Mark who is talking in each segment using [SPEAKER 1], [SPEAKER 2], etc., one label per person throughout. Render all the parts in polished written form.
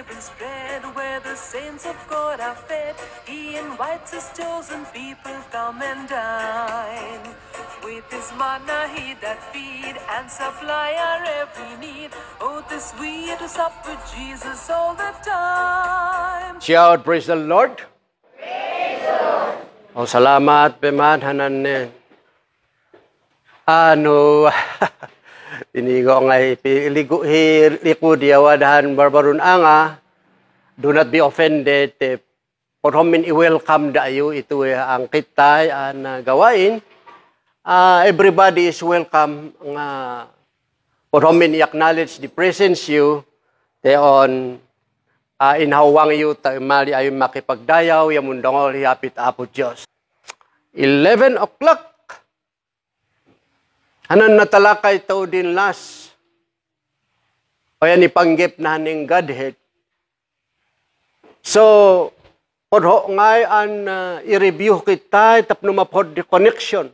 [SPEAKER 1] live and spread, where the saints of God are fed. He invites his chosen people, come and dine. With his manna he that feed and supply our every need. Oh, this we to sup with Jesus all the time.
[SPEAKER 2] Shout, praise the Lord. Praise the Lord. Oh, salamat, pemanhanan ne. Pinigo ngay ligo liku diawadahan barbarun anga. Do not be offended. Porhomin i-welcome dayo ito ang kitay ang gawain. Everybody is welcome. Porhomin i-acknowledge the presence you. Teon inhawang yu mali ayo makipagdayaw yung mundangol hiyapit apo Diyos. 11 o'clock. Hanan natalakay tao din last. O yan ipanggip na haning Godhead. So, podho ngay an i-review kita tapno mapod the connection.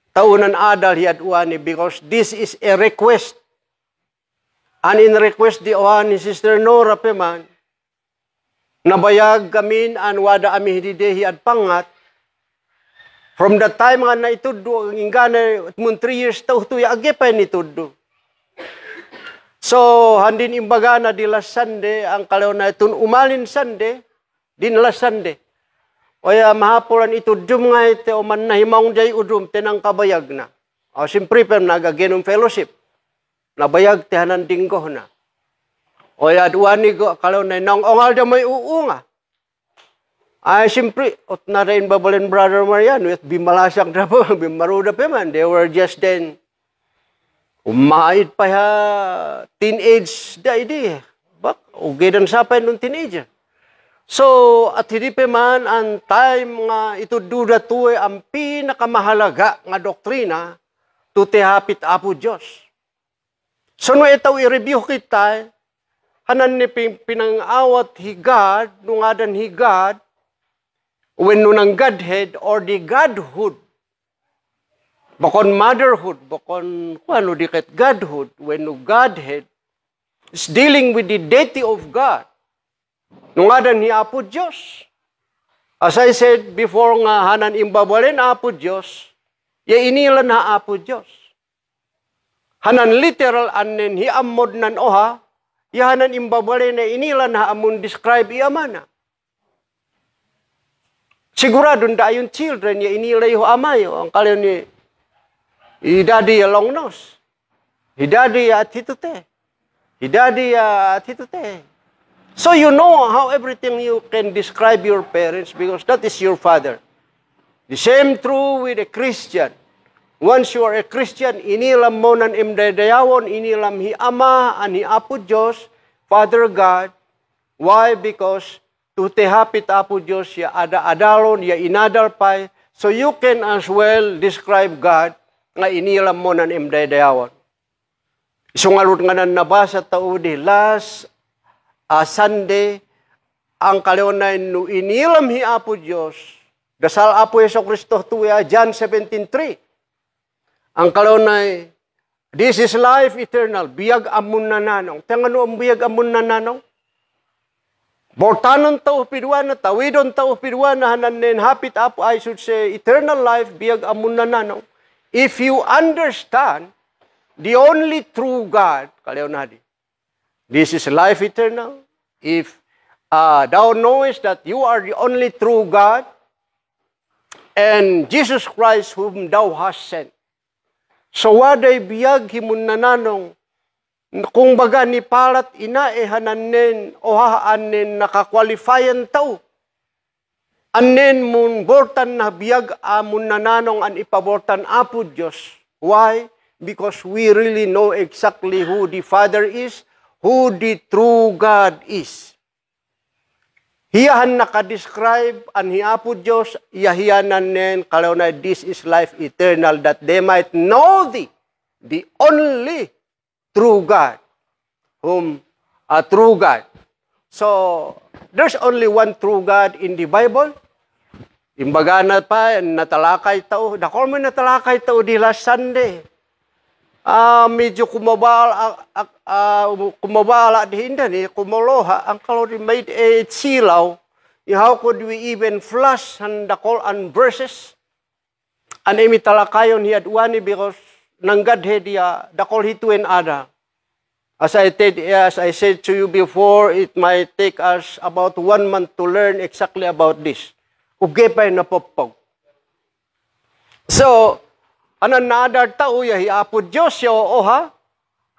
[SPEAKER 2] Taunan adal hiyad uani because this is a request. And in request di uani Sister Nora peman, nabayag kamin an wada ami hididehi at pangat. From the time nga na itudo, ang ingana, 3 years tao ito, agipay ni itudo. So, handin imbaga na di last Sunday, ang kalaw na itun umalin Sunday, din last Sunday. Oya, mahapulan itudo nga ito, o man nahimang jay udum, tenang kabayag na. O, simpre pa nagagenong fellowship. Nabayag, tihanan dinggo na. Oya, duwani ko, kalaw na, nang ongal da may uunga. Ay, simpre, ot na rin babalin Brother Marian, with bimalasang drabo, bimaruda pa man. They were just then, umait pa ha, teenage da idi. Bak, ugidan sapay nung teenager. So, at hindi pa man, ang time nga ito duda tuwe, ang pinakamahalaga nga doktrina, tutihapit apo Diyos. So, no itaw i-review kita, hanan ni pinangawat higad, nungadan higad, when nunang Godhead or the Godhood, bakon motherhood, bakon ano dikit Godhood, when no Godhead is dealing with the deity of God, nungadan ni Apo Diyos. As I said before nga hanan imbabalin Apo Diyos, ya inilan na Apo Diyos. Hanan literal anen hiamod nan oha, ya hanan imbabalin na inilan na amun describe iamana. Sigurado da yung children, ya inilay ho amayo. Ang kalayo ni, idadi ya long nose. Idadi ya atitute. Idadi ya atitute. So you know how everything you can describe your parents because that is your father. The same true with a Christian. Once you are a Christian, inilam mo nan imdadayawon, inilam hi ama, ani apo Diyos, Father God. Why? Because tutihapit apo Diyos, ya ada-adalon, ya inadalpay, so you can as well describe God nga inilam mo ng imdaydayawan. Isungalot nga nan nabasa tao di last Sunday, ang kalionay no inilam hi apo Diyos, dasal apo Yeso Kristo tuya, John 17:3. Ang kalionay, this is life eternal, biyag amun nananong. Tengano ang biyag amun nananong? Bortanon tao pidwan na tawidon tao pidwan na hananen hapit apo I should say eternal life biyag amun nananong. If you understand the only true God, kalayo na di. This is life eternal. If thou knowest that you are the only true God and Jesus Christ whom thou hast sent. So waday biyag himun nananong kung baga ni palat ina hananen o haanen nakakwalifyan tao. Anen mun bortan na biyag amun nananong an ipabortan apo Diyos. Why? Because we really know exactly who the Father is, who the true God is. Hiyahan nakadescribe an hiapo Diyos, iyahiyanan nen kalaw na this is life eternal that they might know thee, the only true God, true God. So, there's only one true God in the Bible. Imbaga na pa, natalakay tao. Dakol mo natalakay tao di last Sunday. medyo kumabala dihinda ni kumoloha ang kalori made a silaw. How could we even flush and the call and verses? And imi talakayon hi adwani because nanggad he dia the call he to another. As I said to you before, it might take us about 1 month to learn exactly about this. Ugay pa yung napopog. So, another tao ya hiapod Diyos ya oha.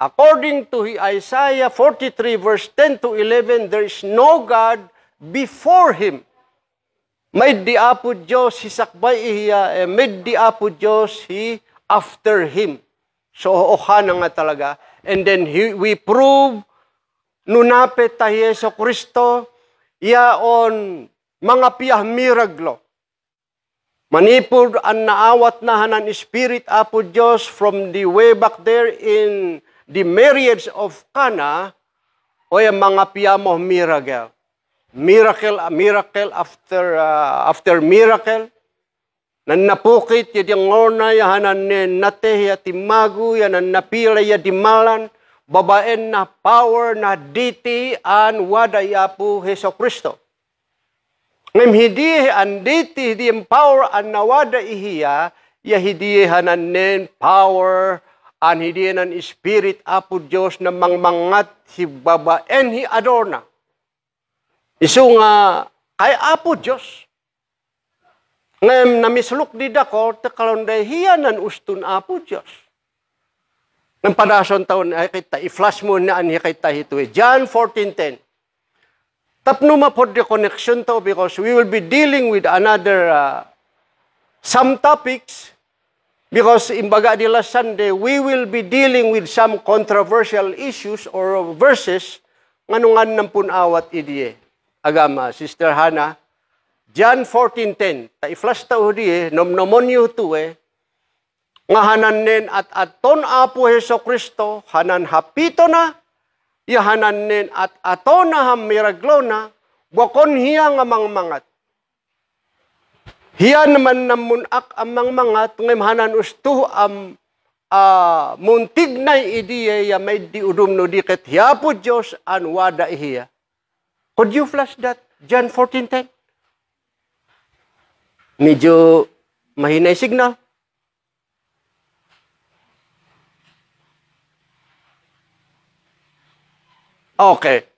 [SPEAKER 2] According to Isaiah 43 verse 10 to 11, there is no God before Him. May di apod Diyos hisakbay ihiya, may di apod Diyos hi after Him. So, oha na nga talaga. And then we prove nunapit tayo Yeso Kristo yaon mga piyah miraglo. Manipod ang naawat na hanan Spirit apo Diyos from the way back there in the marriage of Cana o yung mga piyah mo miracle. Miracle after miracle. Nan napukit ya diyang ngorna ya hanan nate ya timagu ya nan napila ya dimalan babaen na power na diti an wada ya po Heso Kristo. Ngem hidi an diti di power an nawada ihiya ya hidi hanan nen power an hidi nan spirit apo Dios na mangmangat hi babaen hi adorna. Isu nga kay apo Dios. Ngem namisluk di dako, tekalon hiyanan ustun apo Diyos. Nang padason taon ay kita, i-flash mo na ani kita hito. John 14:10. Tapno mapod the connection to because we will be dealing with another some topics because imbaga di last Sunday, we will be dealing with some controversial issues or verses nganungan ng punawat idiye. Agama, Sister Hannah, John 14:10. Ta-i-flash ta udi nomnomon yu tu nga hanan nen at aton apo Heso Kristo hanan hapito na ya hanan nen at aton na ham miraglo na bokon hiya nga mangmangat. Hiya naman namunak ang mangmangat ngem hanan ustu am muntig nay idiye ya may di udum no diket hiya po Dios an wada ihiya. Could you flash that John 14:10? Medyo mahinay signal. Okay.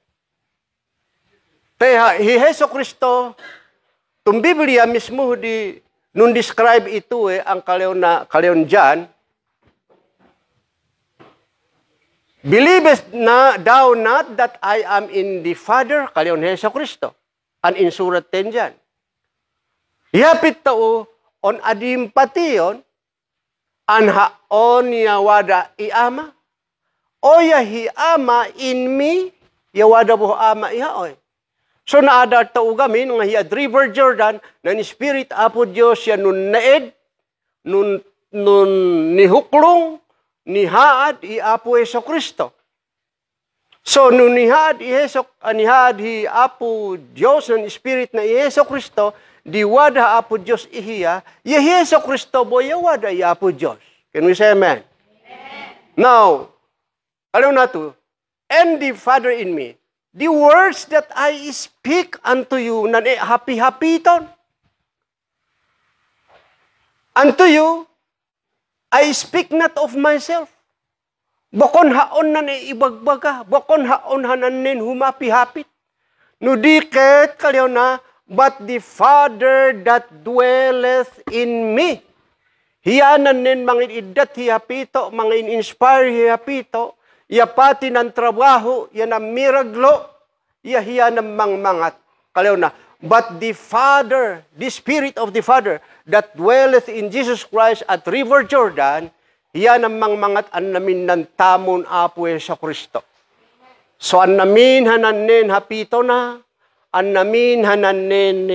[SPEAKER 2] Kaya Heso Kristo, tung Biblia mismo di nun describe ito ang kaleon John. Believest na thou not that I am in the Father, kaleon Heso Kristo. And in Surat 10 John. Ihapit tao on adim pation anhaon yawada iama o yahi ama in me yawada buho ama ihaoy. So naadar tao gamin nga hiya River Jordan na ni Spirit apo Dios ya nun naed nun nihuklong nihaad i apo Heso Kristo. So nun nihaad hi apo Dios ng Spirit na Heso Kristo di wada apo Diyos ihiya, Yeso Kristo bo wada apo Diyos. Can we say amen? Amen. Now, alam na to, and the Father in me, the words that I speak unto you, nan happy-happy ton. Unto you, I speak not of myself. Bokon haon nan ibagbaga, bokon haon hanan nin humapi-hapit. Nudiket kalyaw na, but the Father that dwelleth in me. Hiyanan nin mga idat hiyapito, mga in-inspire hiyapito, yapati ng trabaho, yan ang miraglo, hiyan ang mangmangat. Kalaw na, but the Father, the Spirit of the Father, that dwelleth in Jesus Christ at River Jordan, hiyan ang mangmangat an namin ng tamon apo sa Kristo. So an namin hanan nin hapito na, an namin hanan nin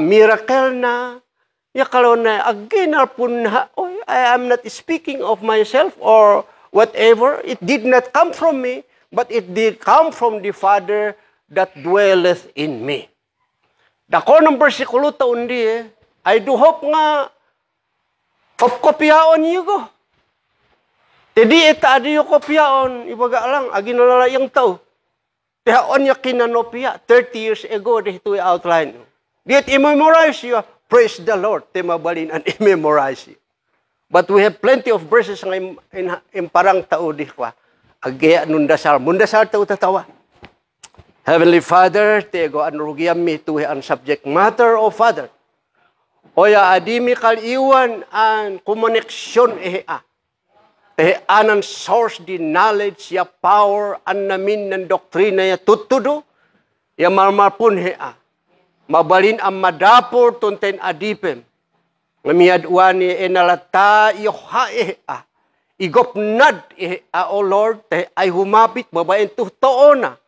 [SPEAKER 2] miracle na, yakalaw na, again, I am not speaking of myself or whatever. It did not come from me, but it did come from the Father that dwelleth in me. Dako ng versikulo taon di I do hope nga, kopyaon niyo ko. Tedi eta adiyo kopyaon, ibaga lang, agi nalalayang tao. Tihaon niya kinanopya, 30 years ago, dito outline. Diet i-memorize you, praise the Lord, timabalin and i-memorize you. But we have plenty of verses nga in parang tao di kwa. Agya nun dasal, mundasal tao tatawa. Heavenly Father, tego anrugiam mi tuhi ang subject matter of Father. Oya adimi kaliwan ang koneksyon ihea. Anan source di knowledge ya power an namin ng doktrina ya tutudo ya marmarpun hea. Mabalin ang madapor tunten adipem. Ngamiadwan ni enalata yoha ihea. Igopnad ihea o Lord te ay humapit babaen tuhtoona.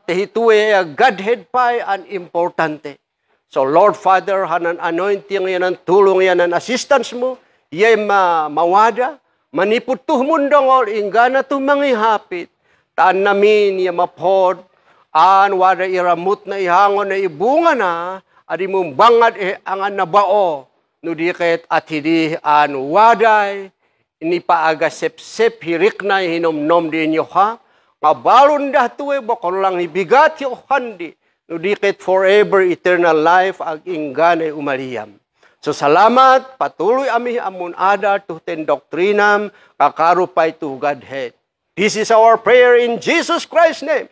[SPEAKER 2] Te hituwe ya Godhead pay an importante. So Lord Father hanan anointing yan ang tulong yan ang assistance mo. Yay mawada. Maniputuh mundang ol ingana tu mangihapit. Taan namin ya mapod. An wada iramut na ihangon na ibunga na. Adi mong bangad ang nabao. Nudikit at hindi an waday. Ini paaga sep-sep hirik na hinom-nom din yo ha. Ngabalon dah tuwe bakon lang ibigat yo handi. Nudikit forever eternal life ag ingana umaliyam. So salamat, patuloy ami amun adar tuhten doktrinam, kakarupay to Godhead. This is our prayer in Jesus Christ's name.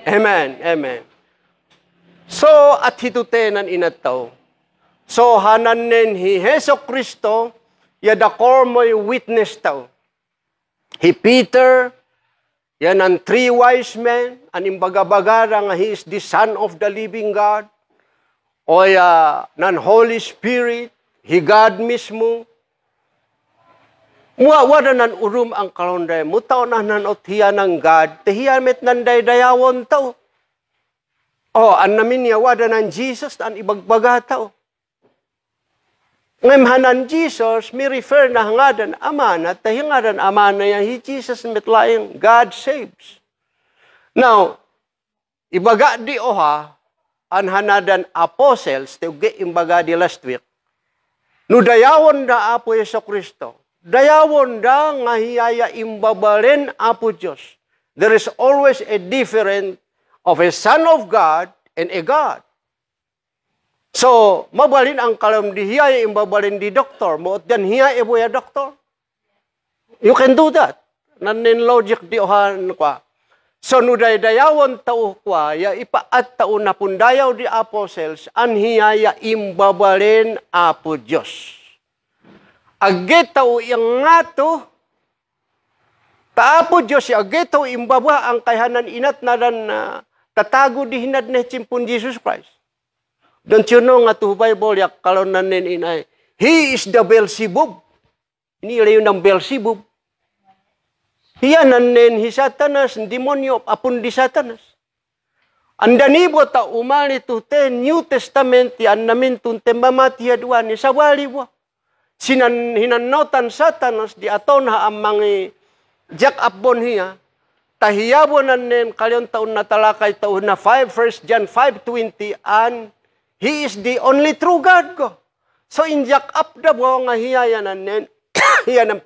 [SPEAKER 2] Amen, amen. So, at hitutenan inataw. So, hananen hi Heso Kristo, yadakor mo'y witness taw. Hi Peter, yan ang 3 wise men, ang imbagabagara nga he is the Son of the living God. O nan Holy Spirit, He God mismo. Wada nan urum ang kalonday. Mutaw na nan othiya ng God. Tehiya met nan daydayawon tao. O, an namin niya wada nan Jesus, an ibagbaga tao. Ngayon hanan Jesus, may refer na hangadan amana, tahingadan amana yan, He Jesus metlayang God saves. Now, ibaga di oha, an hanadan apostles, teuge imbaga di last week, no dayawon da Apo Yeso Kristo, dayawon da nga hiyaya imbabalen Apo Diyos. There is always a difference of a Son of God and a God. So, mabalin ang kalam di hiyaya imbabalin di doktor, moot yan hiyaya ibuya doktor. You can do that. Nanin logic di ohan kwa. So, nuday-dayawon tao kwa, ya ipaat tao na pundayaw di apostles, anhiyaya imbabalin Apo Diyos. Agit tao yung nga to, ta Apo Diyos, agit tao imbaba ang kayhanan inat na dan tatago di hinad na chimpun Jesus Christ. Don't you know nga to Bible, yak kalon nanin inay, He is the Beelzebub. Inilayo ng Beelzebub. Hiyanan nen hi Satanas, demonyo apun di Satanas. Andanibo ta umali to te New Testament yan namin tunte mamati adwan ni sawali wa. Sinan hinanotan Satanas di aton ha amang jack upon hiya. Tahiyabonan nen kalyon taon na talakay taon na 1 John 5:20 and He is the only true God ko. So in jack up da bo nga hiyayanan nen hiyan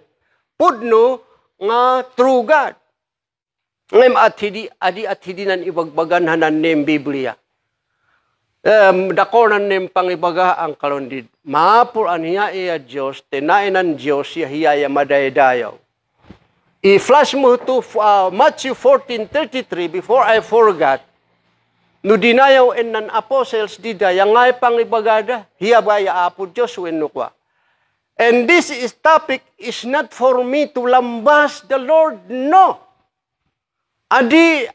[SPEAKER 2] pudno nga true God. Ngem at hidi nan ibagbagan hanan nem Biblia. Dako nan nem pangibaga ang kalondid. Maapur an hiya iya Diyos, tenain ng Diyos hiya madaydayaw. I-flash mo to Matthew 14:33 before I forgot. No dinayaw en nan apostles dida, yang ngay pangibagada, hiya ba ya Apo Diyos wenno kwa. And this topic is not for me to lambas the Lord, no. Adi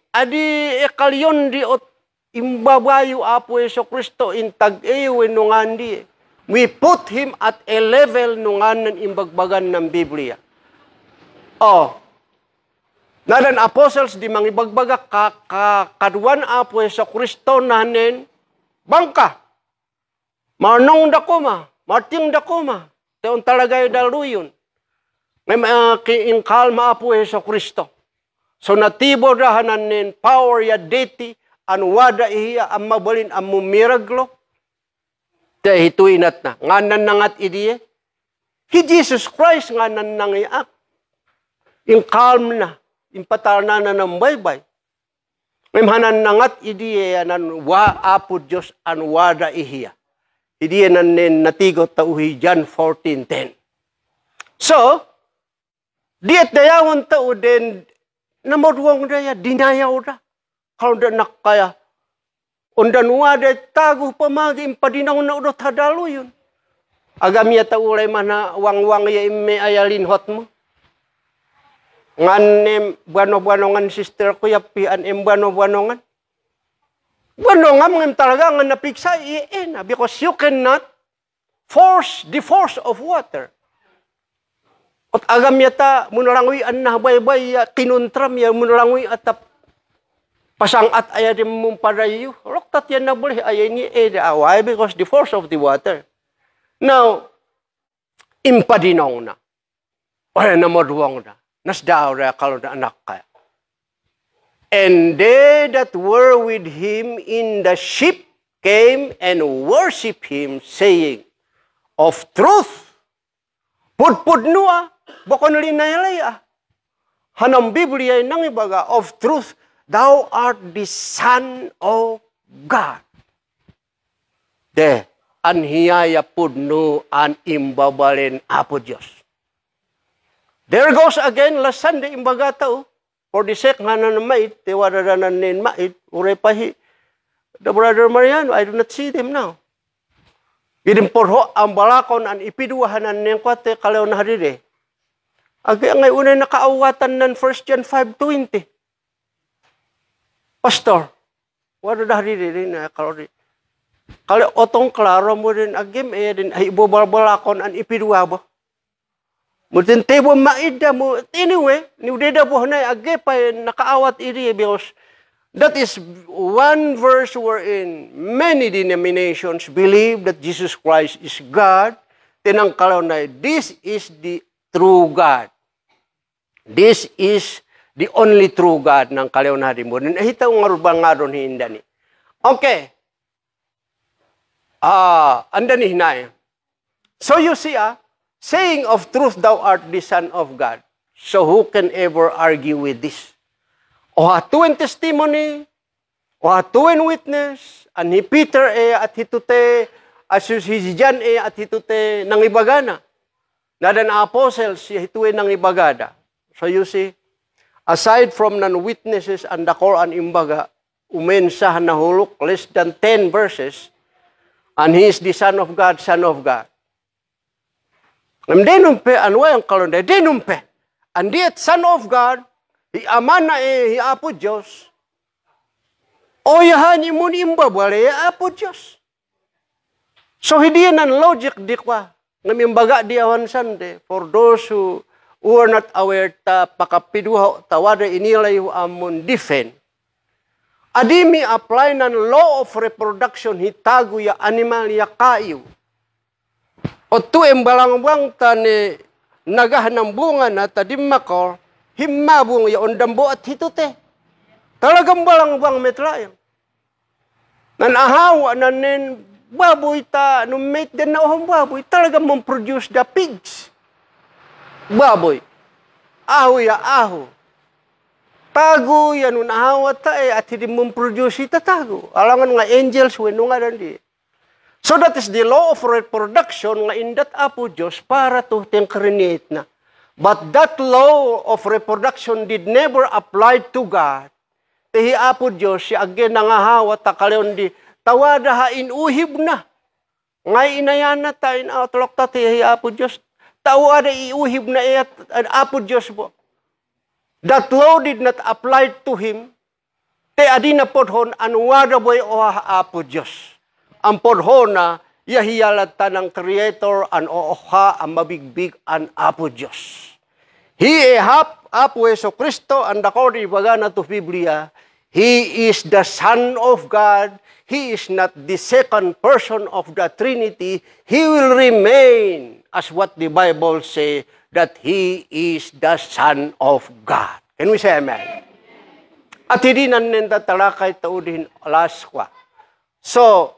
[SPEAKER 2] ekalyon di ot imbabayo Apo Yeso Kristo in tag-eyo nungandi. We put Him at a level nunganan imbagbagan ng Biblia. Oh, nadan apostles di mangibagbaga kaduan Apo Yeso Kristo nanen bangka. Marnong dakoma, marting dakoma. Teon talagay daluyon. May kalma Apo Yeso Kristo. So natibo dahanan nin power ya deity an wada iya ang mabalin ang mumiraglo. Te hituinat na. Nganan nangat idiye. Hi Jesus Christ nganan nangiak. in calm na, in patalna na ng baybay. Memhanan nangat idiye nan wa apo Diyos an wada ihiya. Idiye nan natigot tauhi John 14:10. So, diet dayawan tao din, namodwang daya, dinayaw da. Kalau da nakaya, undan wada tago pamagi impadinaw na udot hadalo yun. Agam ya taulay mana wang-wang ya imme ayalin hot mo. Ngan buano-buanongan sister ko ya pian buano-buanongan. Buanongan ngam talaga nga napiksa iena because you cannot force the force of water. At agam yata munalangui an na baybay ya kinuntram ya munalangui atap pasang at ayadim mong padayo. Loktat yan na boleh ayay ni why? Because the force of the water. Now, impadinaw na. O namodwang na. Nasdaaw na kalau na anak ka. And they that were with him in the ship came and worship him, saying, of truth, pudpud nua, bakon linayalay Hanang Biblia nang ibaga, of truth, thou art the Son of God. Anhiyaya pudno an imbabalin apo Diyos. There goes again, last Sunday, imbaga tao, for the sake nga na mait, tiwaradanan nin mait, uray pahi, the brother Mariano, I do not see them now. Ginimpurho, ang balakon, an ipiduwahanan niyang kwate, kalaw na harire. Agi ngay unay nakaawatan ng 1 John 5:20. Pastor, wala na harire rin, kalaw rin. Kalau otong klaro mo din agim din ay ibobalbalakon an ipidwa ba. Mutin tebo maida mo anyway ni udeda po na agi pa nakaawat iri because that is one verse wherein many denominations believe that Jesus Christ is God. Tinang kalaw na this is the true God. This is the only true God ng kalaw na rin mo. Nahitaw nga rubang nga ron hindani. Okay. Andani hinay. So you see, saying of truth, thou art the Son of God. So who can ever argue with this? O hatuin testimony, o hatuin witness, and ni Peter at hitute, as si John at hitute ng ibagana. Nadan apostles, hituin ng ibagada. So you see, aside from non-witnesses and the Quran imbaga, umensahan na huluk, less than 10 verses, and he is the Son of God, Son of God. Denumpe, ano yung kalonda? Denumpe. And yet, Son of God, amana apo Diyos. O yahan imun imbabale, apo Diyos. So, hindi yan ang logic di kwa. Namimbaga di awan sande. For those who are not aware, pakapiduha, tawada inilay amon defend. Adimi apply ng law of reproduction hitago ya animal ya kayo. O tu embalang-bang tani nagahanang bunga na tadimmakor himabong ya ondambo at hitute. Talagang balang-bang metrayang. Nanahawa na nin baboy ta no mate din na ohang baboy talagang mong-produce the pigs. Baboy. Aho ya aho. Tago yan unahawat at hindi mong produce itatago. Alangan nga angels weno nga dandi. So that is the law of reproduction nga in that apo Diyos para to create na. But that law of reproduction did never apply to God. Tehi apo Diyos siya again nangahawat takaleon di tawada hain uhib na. Ngay inayan na tayo outlok ta tehi apo Diyos. Tawada iuhib na apo Diyos po. That law did not apply to him. Te adina podhon anwada boy oha apo Diyos. Ang podhon na yahiyalata ng Creator an oha ang mabigbig an apo Diyos. He apo Yeso Kristo and according bagana to Biblia, he is the Son of God. He is not the second person of the Trinity. He will remain as what the Bible say that he is the Son of God. Can we say amen? At hindi naninda talakay taudin alaskwa. So,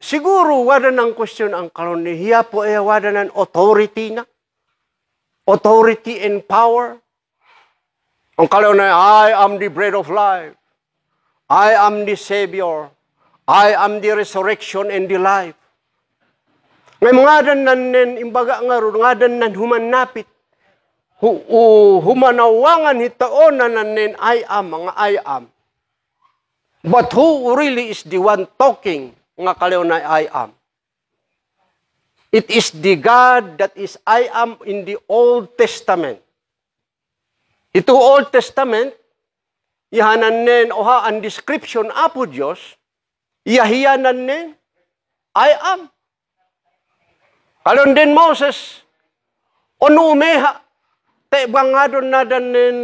[SPEAKER 2] siguro wada ng question ang karon ni hiya po wada ng authority na. authority and power. Ang kalaw na, I am the bread of life. I am the Savior. I am the resurrection and the life. Ngay mga dan nan imbaga nga ron, nga dan nan humanapit. Humanawangan hitaon na nanin I am, mga I am. But who really is the one talking nga kalaw na I am? It is the God that is I am in the Old Testament. Ito Old Testament, ihanan nen oha ang description apo Diyos, iyahiyanan nen I am. Kalon din Moses, ono umeha, te bangadon nadan nen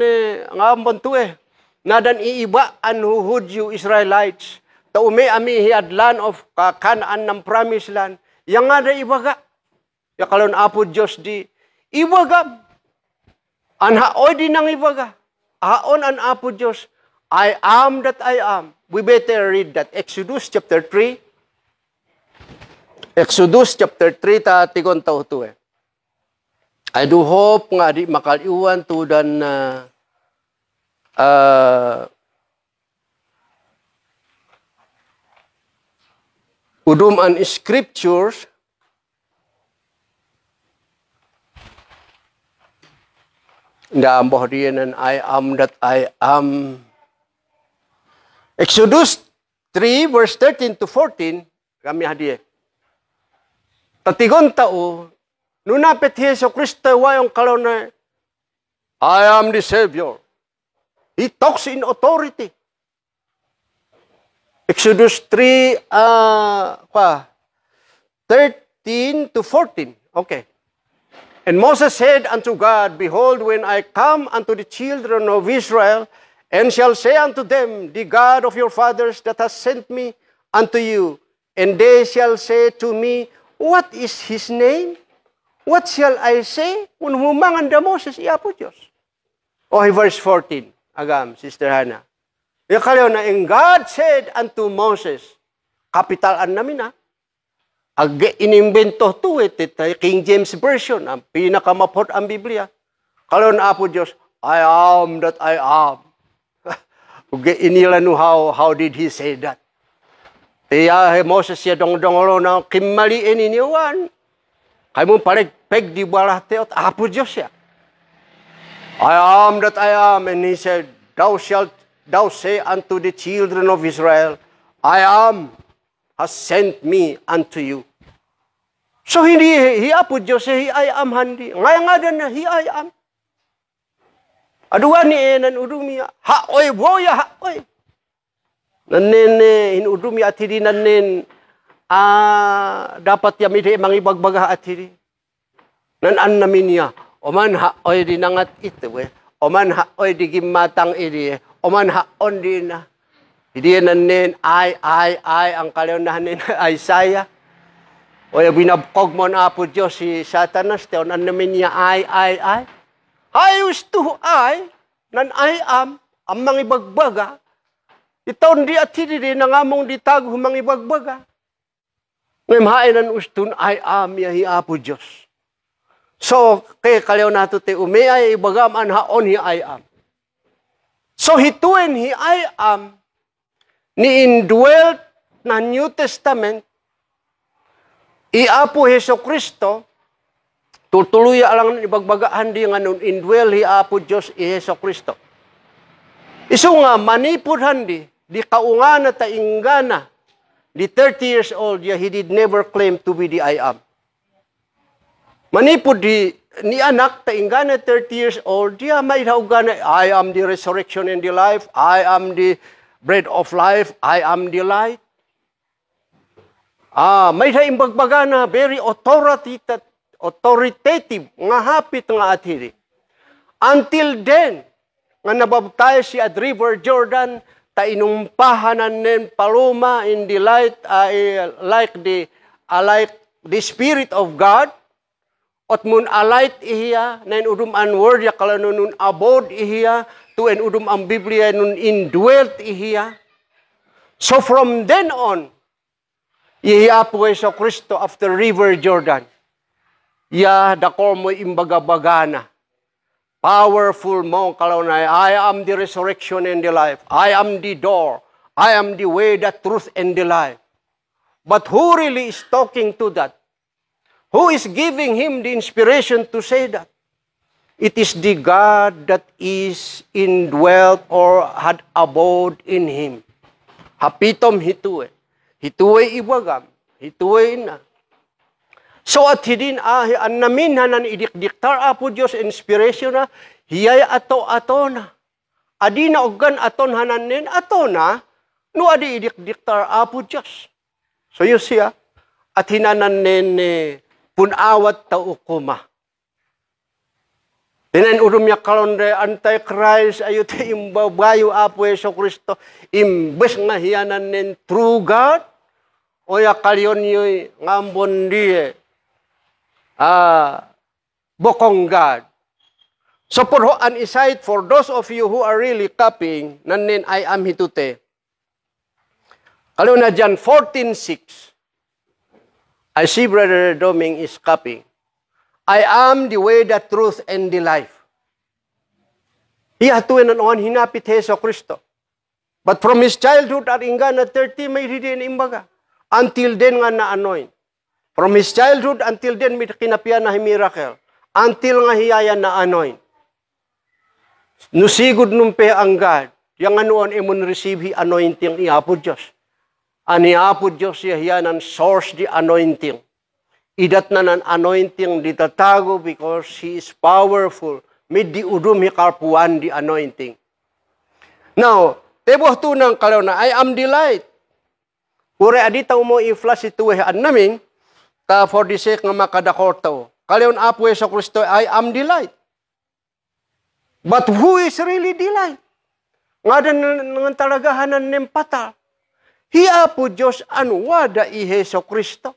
[SPEAKER 2] nga ambantue, nadan iiba an Hudyo Israelites, ta ume ami hiad land of Canaan ng promised land, yang nga da ibaga, ya kalon apo Diyos di, ibaga, anhaoy din ang ibaga, haon an apo Diyos, I am that I am. We better read that. Exodus chapter 3. Exodus chapter 3 ta tigon tao to eh. I do hope nga di makaliwan to dan udum an scriptures ndaamboh diyan I am that I am. Exodus 3 verse 13 to 14 kami hadiye. Tatigon tao nunapit Hesus Kristo wayong kalaw na I am the Savior. He talks in authority. Exodus 3 13 to 14. Okay. And Moses said unto God, Behold, when I come unto the children of Israel, and shall say unto them, The God of your fathers that has sent me unto you, and they shall say to me, What is his name? What shall I say? Kung humangan da Moses, iapo Diyos. O, verse 14, agam, Sister Hannah. Yakalaw na, and God said unto Moses, kapitalan namin inimbento to it, King James Version, ang pinakamapot ang Biblia. Kalaw na apo Diyos, I am that I am. Inila no how did he say that? Tiya Moses siya dong-dongolo na kimaliin iniwan. Kay mo paregpeg di balah teot apo Diyos siya. I am that I am. And he said, Thou say unto the children of Israel, I am has sent me unto you. So hindi apo Diyos siya, I am handi. Ngayon nga na, I am. Aduan ni enan udumia, haoy boya haoy. Nanen inudumia at hindi nanen dapat yamide mangibagbaga at hindi. Nanan namin niya, oman haoy dinangat ito oman haoy di gimatang idi oman haon din na. Hindi nanen I ang kalaunahan ni Isaiah. O binabkog mo na apo Diyos si Satanas, teonan namin niya I. I used to nan I am, ang mga ibagbaga, itaon di at hindi na nga mong ditago mga ibagbaga. Ngayon hain ang ustun I am, yahi apo Diyos. So, kaya kalaw nato te umiay ibagam an haon hi I am. So, hituin hi I am, ni indwelt na New Testament, iapo Hesus Kristo, tutuloy alang ibagbagaan di nga nun indwell hi apo Diyos i Hesus Kristo. Isu nga manipod handi di kaungana ta ingana di 30 years old he did never claim to be the I am. Manipod di ni anak ta ingana 30 years old dia may hawgana I am the resurrection and the life, I am the bread of life, I am the light. May imbagbaga very authoritative nga hapit nga atiri. Until then, nga nababtayo si at River Jordan, ta inumpahanan nen paloma in the light, like the Spirit of God, at mun alight ihiya, na inudum ang word, yakala nun abode ihiya, to inudum ang Biblia, nun indwelt ihiya. So from then on, ihiya po Hesus Kristo after River Jordan. Ya, dako mo imbagabagana. Powerful mo kalau na, I am the resurrection and the life. I am the door. I am the way, the truth, and the life. But who really is talking to that? Who is giving him the inspiration to say that? It is the God that is indwelt or had abode in him. Hapitom hitue. Hitue ibagam. Hitue ina. So at hidin an namin hanan idikdiktar apo Diyos inspiration na hiyay ato na. Adi na ogan aton hananin ato na no adi idikdiktar apo Diyos. So you see at hinanan punawat tao kuma. Tinan urumya kalonde anti-Christ ayo te imbabayo apo Yesu Kristo imbes nga hiyanan nin true God o ya kalyon yoy ngambon diye. Bokong God. So for an insight for those of you who are really copying, nanin I am hitute. Kalau na John 14:6, I see Brother Doming is copying. I am the way, the truth, and the life. Hihatuin on hinapit Heso Kristo. But from his childhood at inga na 30 may ridin imbaga. Until then nga na-anoint. From his childhood until then, may kinapian na miracle. Until nga hiyayan na anoint. Nusigod numpe ang God. Yang anuan imon receive hi anointing iapo Diyos. Ani apo Diyos hiyanan source di anointing. Idat na nan anointing di tatago because he is powerful. May di udum hi karpuan di anointing. Now, teboh tunang kalau na I am the light. Ure aditaw mo i-flash ito an naming. For the sake nga makadakorto. Kaliyon apo Yesu Kristo, I am the light. But who is really the light? Nga ng talagahanan ng pata. Hiya po Diyos anwada i Yesu Kristo.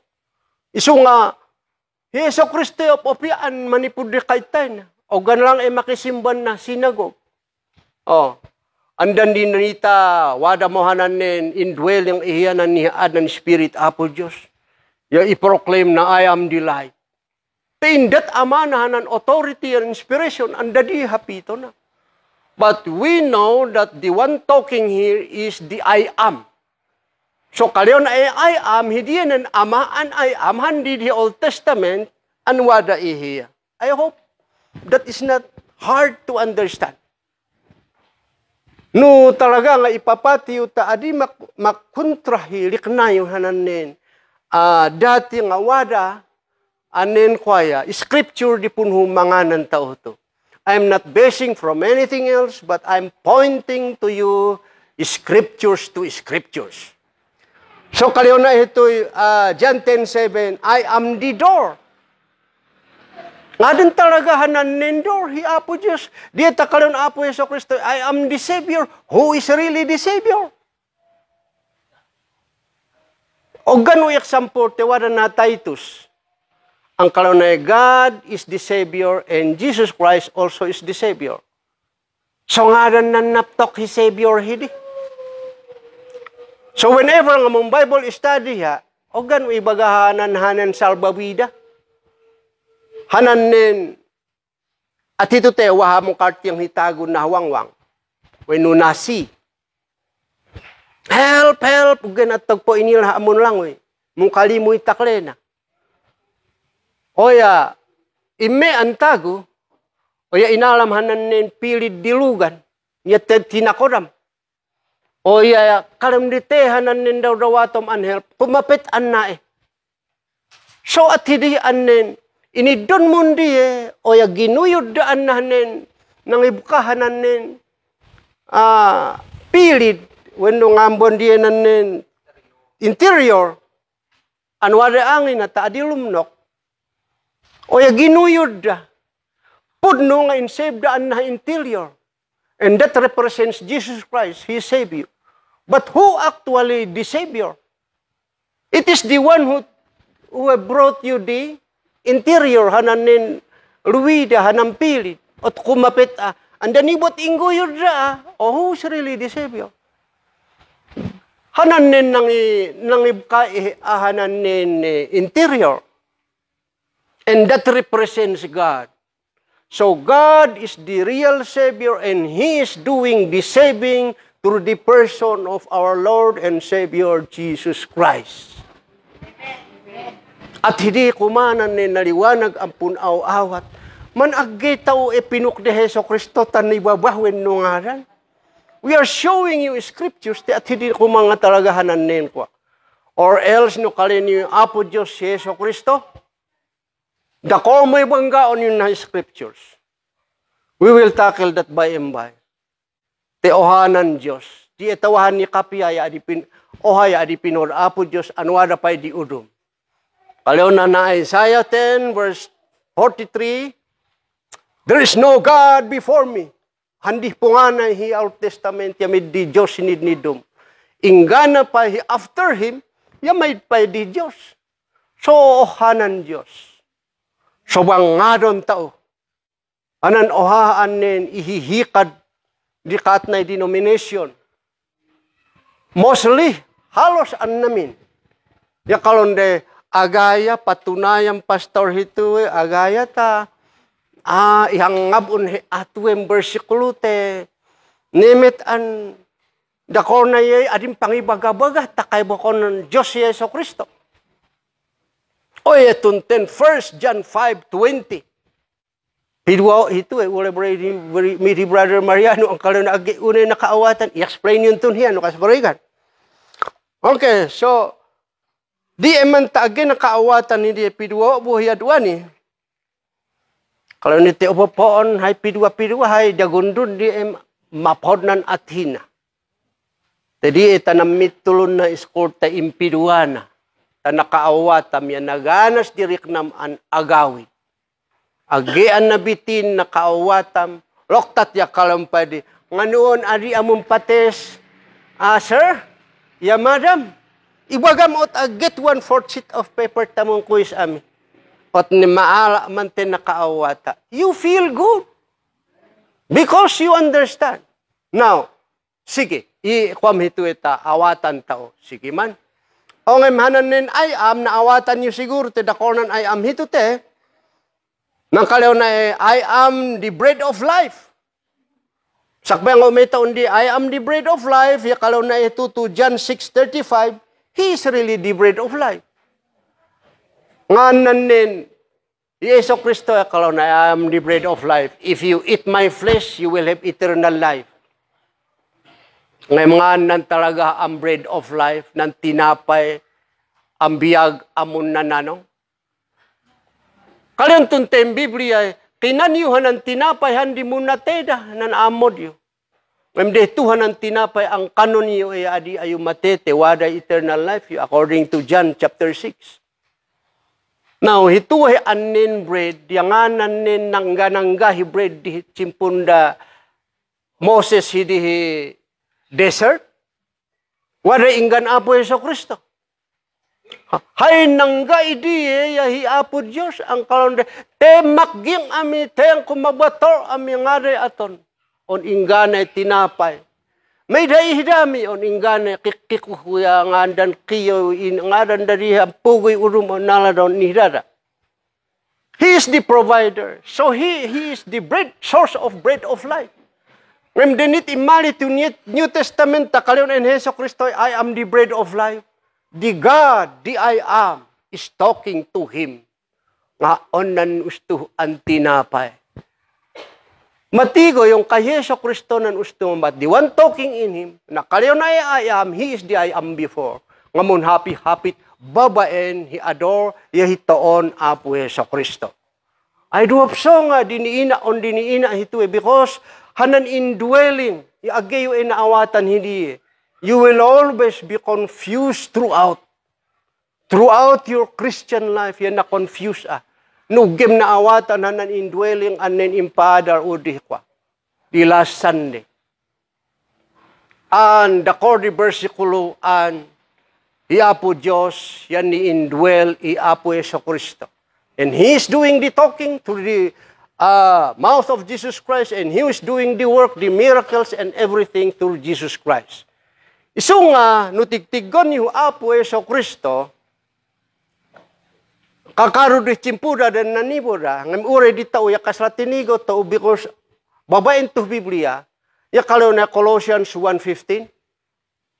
[SPEAKER 2] Iso nga, Yesu Kristo opian manipudri kaitan. O gan lang makisimban na sinagog. Andan din nita, wada mohanan nin, indwelling ihiyanan ni Adan Spirit apo Diyos. Ya i-proclaim na I am the light. Tindat amanahan ng authority and inspiration, ang dadi hapito na. But we know that the one talking here is the I am. So kaliyon I am, hindi yan ama, an I am, hindi di Old Testament, an wada ihiya. I hope that is not hard to understand. No talaga nga ipapatiyo ta, adi makontrahilik na yung hananin. Dati nga wada, anen kwaya, scripture di pun humanganan tao to. I'm not basing from anything else, but I'm pointing to you scriptures to scriptures. So kaliyo na ito, John 10:7, I am the door. Nga din talaga hanan door, hi Apo Diyos. Di ta kaliyon Apo Yesu Kristo, I am the Savior. Who is really the Savior? O gano example, tewada na Titus. Ang kalaw na God is the Savior and Jesus Christ also is the Savior. So nga rin nanaptok hi Savior hidi. So whenever nga mong Bible study ha, o gano ibagahanan salbabida. Hanan nin, at ito te, waha mong kartiyang hitago na hawangwang. When nasi. Help, help. Ganatag po inil haamon lang, we. Mung kalimoy takle na. Oya, ime antago, oya inalamhanan nin pilid dilugan, niya tinakoram. Oya, kalamditehanan nin daw dawatom anhelp, kumapit an eh. So at hindi nin, inidon mundi oya ginuyod daan na nin, nang ibukahanan nin, pilid, when nung ambon diya nin, interior, anwada angin at adilumnok, oya ginuyod da, pudno nga insave daan na interior, and that represents Jesus Christ, He saved you. But who actually the Savior? It is the one who brought you the interior, hananin luwida, hanang pilit, at kumapit and then ibot inguyod da, who's really the Savior? Hananin nang ibka hananin interior. And that represents God. So God is the real Savior and He is doing the saving through the person of our Lord and Savior Jesus Christ. At hindi kumanan ni naliwanag ang punaw-awat. Man agitaw pinuk de Heso Kristo tan ibabahwen no ngaran. We are showing you scriptures at hindi kumanga talagahanan nin ko. Or else no kalin yung Apo Diyos si Heso Kristo. Dako may banggaon yun na scriptures. We will tackle that by and by. Teohanan Diyos. Di etawahan ni kapiyaya ohaya di pinor Apo Diyos anwada pa'y di udum. Kalaw na Isaiah 10 verse 43, there is no God before me. Handi po nga na hi Old Testament yamid di Diyos sinidnidum. Ingana pa hi after him, yamid pa di Diyos. So ohanan Diyos. So bangadon tao. Anan ohaan nin ihihikad di katnay denomination. Mostly, halos an namin. Ya kalonde, agaya patunayang pastor hito agaya ta ihangabun he atuem bersikulo te nimit an dako na yay adim pangibaga-baga takay bako ng Diyos Yeso Kristo. O etun 1 John 5:20. Hidwa hito wala miri brother Mariano ang kalon agi unay nakaawatan i-explain yun tun hiyan no kasbarigan. Okay, so di eman taagi nakaawatan ni di pidwa buhi adwan ni. Kalau ni te opoon hay pidwa hay dagundun di mapodnan athina. Jadi itanamit tulun na iskor ta impidwana. Ta nakaawatam yan naganas diriknam an agawi. Agian nabitin nakaawatam loktat ya kalampadi. Nganoon adi among pates. Sir, ya madam. Ibagam ot get 1/4 sheet of paper tamong quiz ami. Ot ni maala man ten nakaawata. You feel good. Because you understand. Now, sige, ikwam hito ita awatan tao. Sige man. O ngay mahanan nin ay am na awatan niyo siguro te dakonan ay am hito te. Nang kalaw na I am the bread of life. Sakbang umita undi I am the bread of life. Ya kalaw na ito to John 6:35. He is really the bread of life. Nganan nin, Yeso Kristo, kalau na I am the bread of life. If you eat my flesh, you will have eternal life. Ngayon nan talaga ang bread of life, nan tinapay, ang biyag, amon nananong. Kalian tunteng Biblia, kinanyuhan ang tinapay, handi mo na teda, nan amod yun. Ngayon Tuhan ang tinapay, ang kanon niyo ay adi ayu matete, wada eternal life you, according to John chapter 6. Now, hito ay anin bread, yanganan nin nanggananggahi bread, di chimpunda Moses hidi desert. Wada inggan apo Yeso Kristo. Hay nangga idi yahi apo Diyos, ang kalonde, temakging ami, teyang kumabator ami ngare aton. On ingganay tinapay. May dahihidami on ingganay kikukuya ngadan kiyo ngadan dari pugoy urum on naladon nihidada. He is the provider. So he is the bread, source of bread of life. When dinit imali to New Testament takalion en Heso Kristo, I am the bread of life. The God, the I am, is talking to him. Nga onan usto ang tinapay. Matigo yung kay Yeso Kristo nan usto but the one talking in him, na kaliw na I am, he is the I am before. Ngamun happy, babaen, he adore, yahitoon apo Yeso Kristo. I do have so nga, diniina hito because hanan indwelling, iagayo inaawatan hindi. You will always be confused throughout. Throughout your Christian life, yan na confused Nugim na awatan hanan indwelling anen impadar udi kwa. Di last Sunday. And the cordi versikulo an iapo Diyos yan ni indwell iapo Yeso Kristo. And He is doing the talking through the mouth of Jesus Christ, and He is doing the work, the miracles and everything through Jesus Christ. Isu nga nutigtigon ni apo Yeso Kristo Kakaro di chimpuda dan nanibura. Ngam ure di tao ya kaslatinigo tao because babain to Biblia. Ya kalau na Colossians 1:15.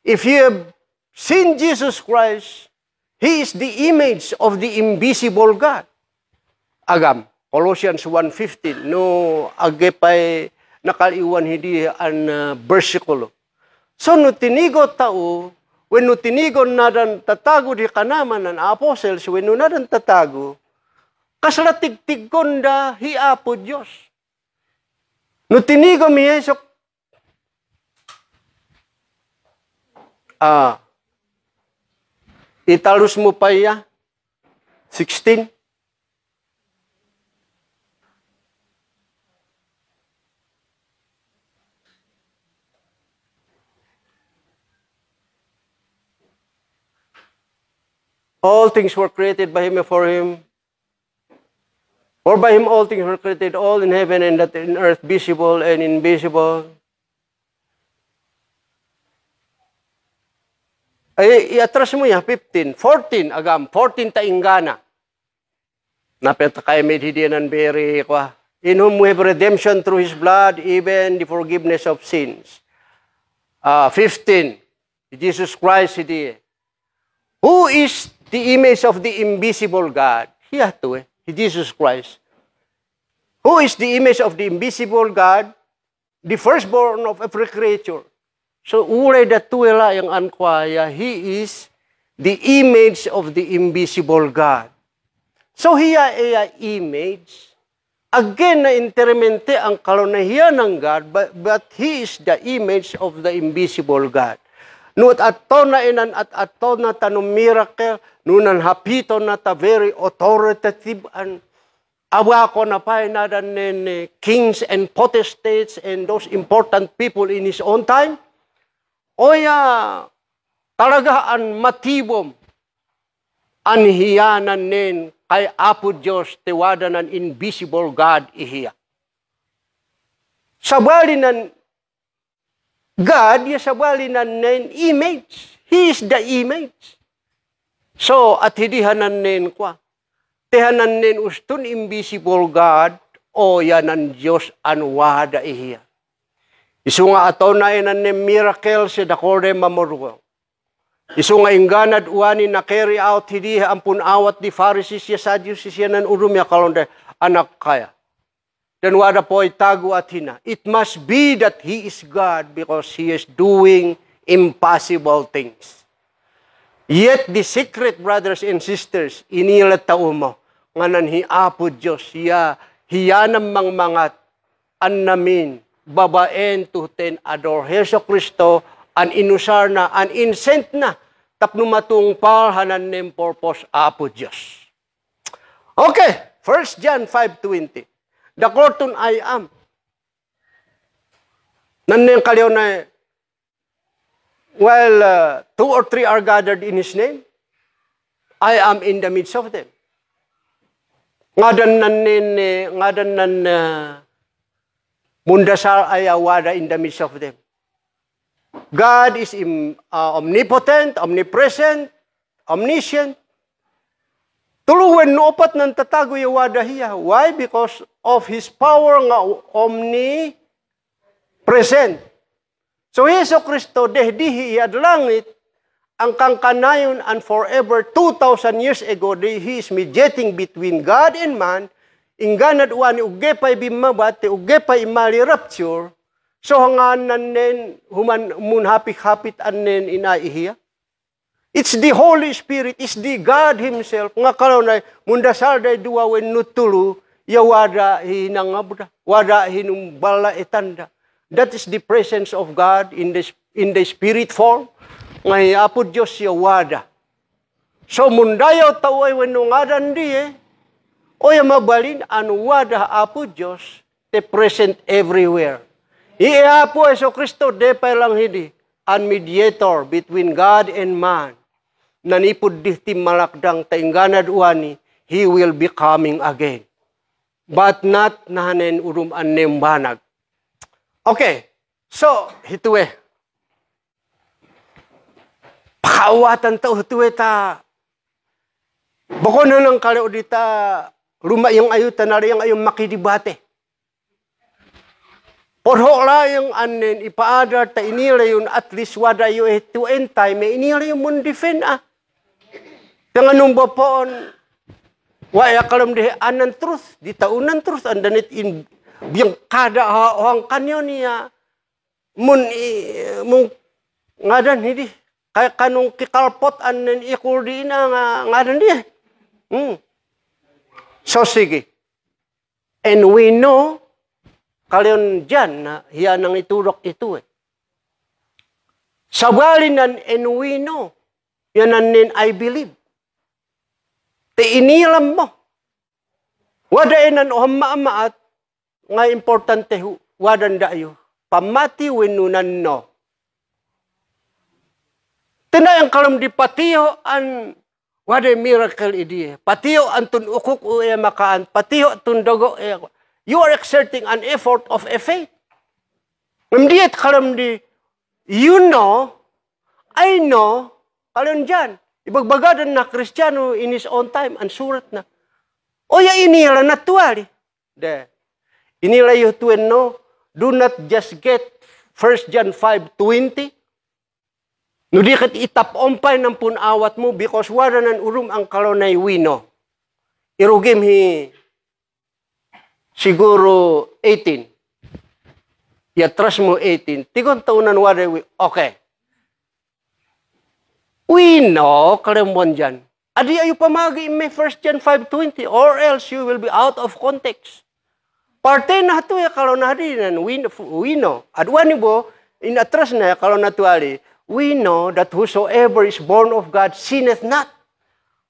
[SPEAKER 2] If you have seen Jesus Christ, He is the image of the invisible God. Agam, Colossians 1:15. No, agepay nakaliwan hindi an versikulo. So, no tinigo tao, when no tinigo na dan tatago di kanaman ng apostles, when no na dan tatago, kasalatigtig konda hiapo Diyos. No tinigo mi Yeso, italus mo pa ya, 16. All things were created by Him and for Him. For by Him all things were created, all in heaven and that in earth, visible and invisible. Ay, iatras mo ya, 15. 14, agam. 14 tainggana. Napeta kay medhidianan beri kwa. In whom we have redemption through His blood, even the forgiveness of sins. 15. Jesus Christ, who is the image of the invisible God. Hiya to Jesus Christ. Who is the image of the invisible God? The firstborn of every creature. So, ulay datuela yung ankwaya, He is the image of the invisible God. So, hiya ay image. Again, na-intermente ang kalunahiyan ng God, but He is the image of the invisible God. Nut ato na inan at ato na tanong miracle, nunan hapito na ta very authoritative and awa ko na pa inadan nin kings and potestates and those important people in His own time. Oya, talagaan matibom an hiyanan nin kay Apo Diyos tiwada ng invisible God ihiya. Sabali ng God, yasabali na nin image. He is the image. So, at hidihanan nin kwa. Tihanan nin ustun invisible God, o yanan Diyos anwada ihiya. Isu nga ataw na inan nin miracle si dakorde mamorwell. Isu nga inganad uwani na carry out hidiha ampun awat di Pharisees ya Sadducees ya nan urum ya kalonde anak kaya. Dan wada po itago at hina. It must be that He is God because He is doing impossible things. Yet the secret, brothers and sisters, inila tao mo, nga nanhi Apo Diyos, hiya namang mangat, an namin, babaen tuhten ador Heso Kristo, an inusar na, an insent na, tapno matungpal hanan nim purpose Apo Diyos. Okay, 1 John 5:20. The Korton I am. Nanin kaliw na, well, 2 or 3 are gathered in His name, I am in the midst of them. Ngadan nan mundasar ayawada in the midst of them. God is omnipotent, omnipresent, omniscient. Tuluwen no opat ng tatago yawada hiya. Why? Because of His power nga omnipresent. So Yeso Kristo dehdihi ad langit ang kangkanayon and forever 2,000 years ago He is mediating between God and man. Inganad uwani ugepay bimabate ugepay imali rapture. So hanganan nen human munhapik-hapit anen inaihiya. It's the Holy Spirit, it's the God Himself. Nga kalunay, mundasal day duwa when nutulu, yawada hinangabda, wada hinumbala etanda. That is the presence of God in the Spirit form. Nga Apo Diyos yawada. So mundayaw taway when nungadan di o mabalin an wada Apo Diyos, te present everywhere. Iapo Yeso Kristo, de pa lang hindi, an mediator between God and man. Nanipod dihti malakdang taingganad uwani, He will be coming again. But not nahanen urum annem banag. Okay, so, hituwe. Pakawatan ta hituwe ta. Bako na lang kalao dita, lumayang ayo, tanari yung ayong makidibate. Porho la yung anen, ipaadar ta inila yun, at least wada yu to end time, may inila yung mundifen Yang anong ba poon, waya kalam di anan truth, di taunan truth, andanit in, biyang kada hang kanyo niya, mun ngadan hindi, kaya kanong kikalpot anen ikul di na ngadan di. So sige, and we know, kalian dyan na hiya nang iturok ito Sabalinan and we know. Yan anin I believe. Te inilam mo. Wada enan o maamaat nga importante wadan dayo. Pamati wenunan no. Tinayang kalam di patiyo an wada miracle idi. Patiyo an tun ukuk uya makaan. Patiyo tun dogo you are exerting an effort of a faith. Ngamdiet kalam di, you know, I know, kalam dyan. Ibagbagadan na Kristiyano in his own time, ang surat na. O ya inila natuali. De. Inila you to know, do not just get 1 John 5:20. No di kat itapompay ng punawat mo because wala nan urum ang kalonay wino. Irugim hi siguro 18. Yatras mo 18. Tigon taunan wala okay. We know, kalimon dyan. Adi ayo pamagi may 1 John 5:20 or else you will be out of context. Parte na ito kalau na din we know. Adwani bo in atras na kalau natuali we know that whosoever is born of God sinneth not.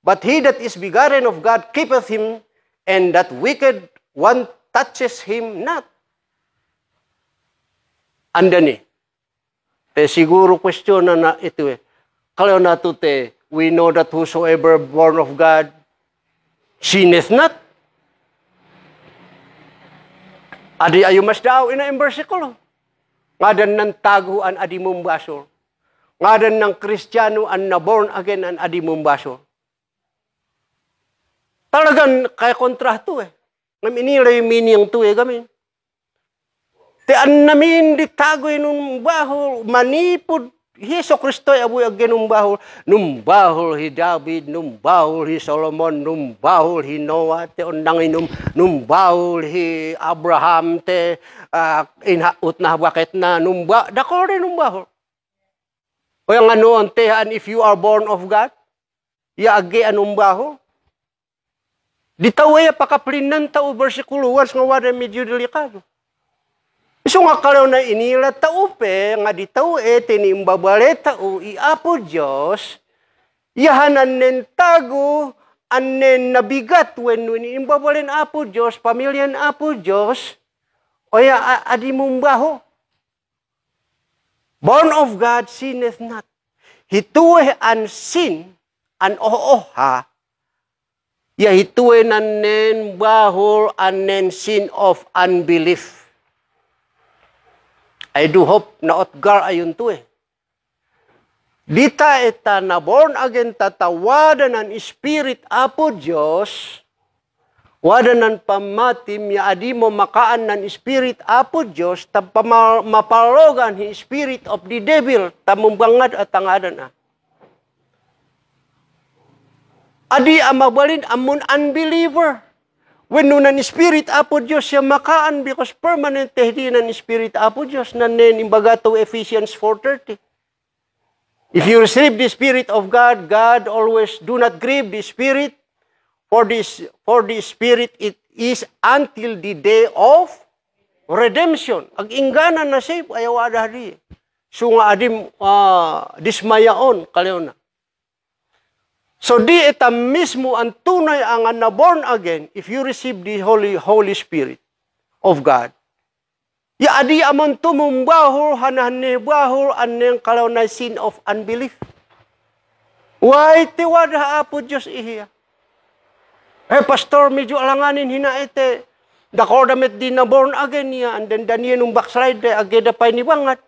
[SPEAKER 2] But he that is begotten of God keepeth him, and that wicked one touches him not. Andani. Te siguro question na ito Kalau natute, we know that whosoever born of God sinneth not. Adi ayo mas daw ina yung versikulo. Ngadan ng taguan adi mumbasor. Ngadan ng Kristiyano an na born again an adi mumbasor. Talagang kaya kontra to Ngam inila yung meaning to gamin. Te an namin di tagoy nung bahol manipod Heso Kristo ay abuy agin numbahol hi David, numbahol hi Solomon, numbahol hi Noah, te ondang numbahol hi Abraham, te inhaut na bakit na dako rin numbahol. O yung ano, tehan, if you are born of God, agi anumbahol. Di tawaya pakaplinan tao, versikulo 1, nga wala medyo delikado. So nga kalaw na inila tao nga di tao tinimbabale tao iapo Diyos, yahanan nen tago, anen nabigat when inimbabalen apo Diyos, pamilyan apo Diyos, o ya adi mumbaho. Born of God, sinneth not. Hituwe an sin, an ooha, ya hituwe nanen bahol anen sin of unbelief. I do hope na otgar ayun to Dita eta na born again tatawadan ng Spirit apo Diyos, wadan ng pamatim ya adi mo makaan ng Spirit apo Diyos, mapalogan hi Spirit of the devil, tamumbangad at tangadan Adi amabalin amun unbeliever. When nunan Spirit apo Diyos siya makaan because permanent tehdi ng Spirit apo Diyos na imbaga to Ephesians 4:30. If you receive the Spirit of God, God always do not grieve the Spirit, for the Spirit it is until the day of redemption. Ag ingganan na save ayaw adari. So nga adim dismayaon kaliw na. So di ita mismo ang tunay ang na born again if you receive the Holy Spirit of God. Ya adi amon tumumbahol hananibahol aneng kalaw na sin of unbelief. Why tiwada apo Diyos ihiya? Pastor, medyo alanganin hina ite. Dako damit di na born again niya. And then daniya nung backslide ageda pa ni bangat.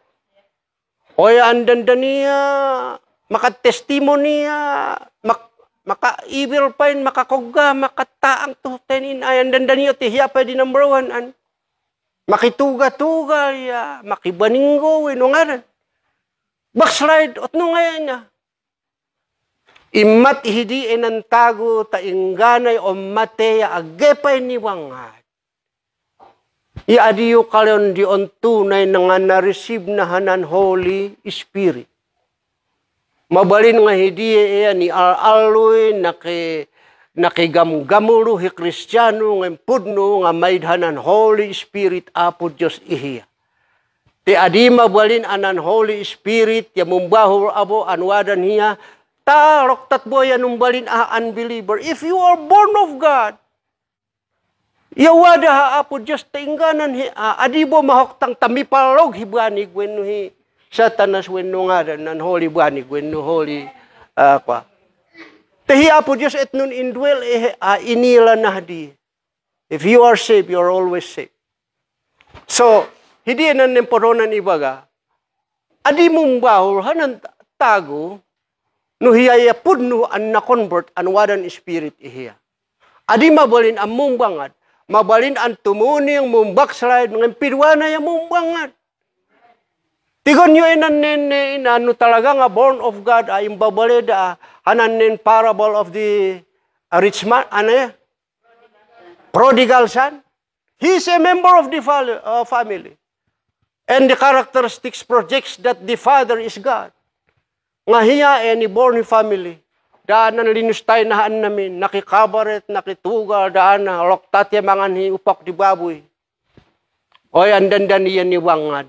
[SPEAKER 2] O ya and then daniya makatestimony maka-evil pa yun, makakugga, makataang to, tenin, ayan, dandaniyo, tihiya pa di number 1, makituga-tuga, ya, makibaninggo, nga rin. Backslide, ot no ngayon niya. Imat ihidi enantago taingganay o mateya agepay ni wangad. Iadiyo kalyon di on tunay na nga na-receive na hanan Holy Spirit. Mabalin nga hidi iya ni al-aloy nakigamgamulo hi Kristiyano ng pudno nga maidhanan Holy Spirit apo Diyos ihiya. Ti adi mabalin anan Holy Spirit ya mumbahor abo anwadan hiya tarok tatboya numbalin unbeliever. If you are born of God, yawada ha apo Diyos taingganan adibo mahoktang tamipalog hibanig wenno hi Satanas wenno nga nan holy banig wenno holy pa. Tehi apo Diyos et nun indwell inila na di. If you are saved, you are always saved. So, hindi nan nemporonan ibaga, adi mong bahor hanan tago, no hiyaya pudno an na-convert an wadan spirit ihiya. Adi mabalin ang mumbangad, mabalin ang tumuning mong backslide, ng pidwana yung mumbangad. Tigon nyo inano talaga nga born of God, ay imbabalida, hanan parable of the rich man, prodigal son. He is a member of the family. And the characteristics projects that the father is God. Nga hiya ni born family. Daan ang linustay na haan namin, nakikabaret, nakitugal, daan na loktatya mangan hi upak di baboy. O yan dandan niya ni wangad.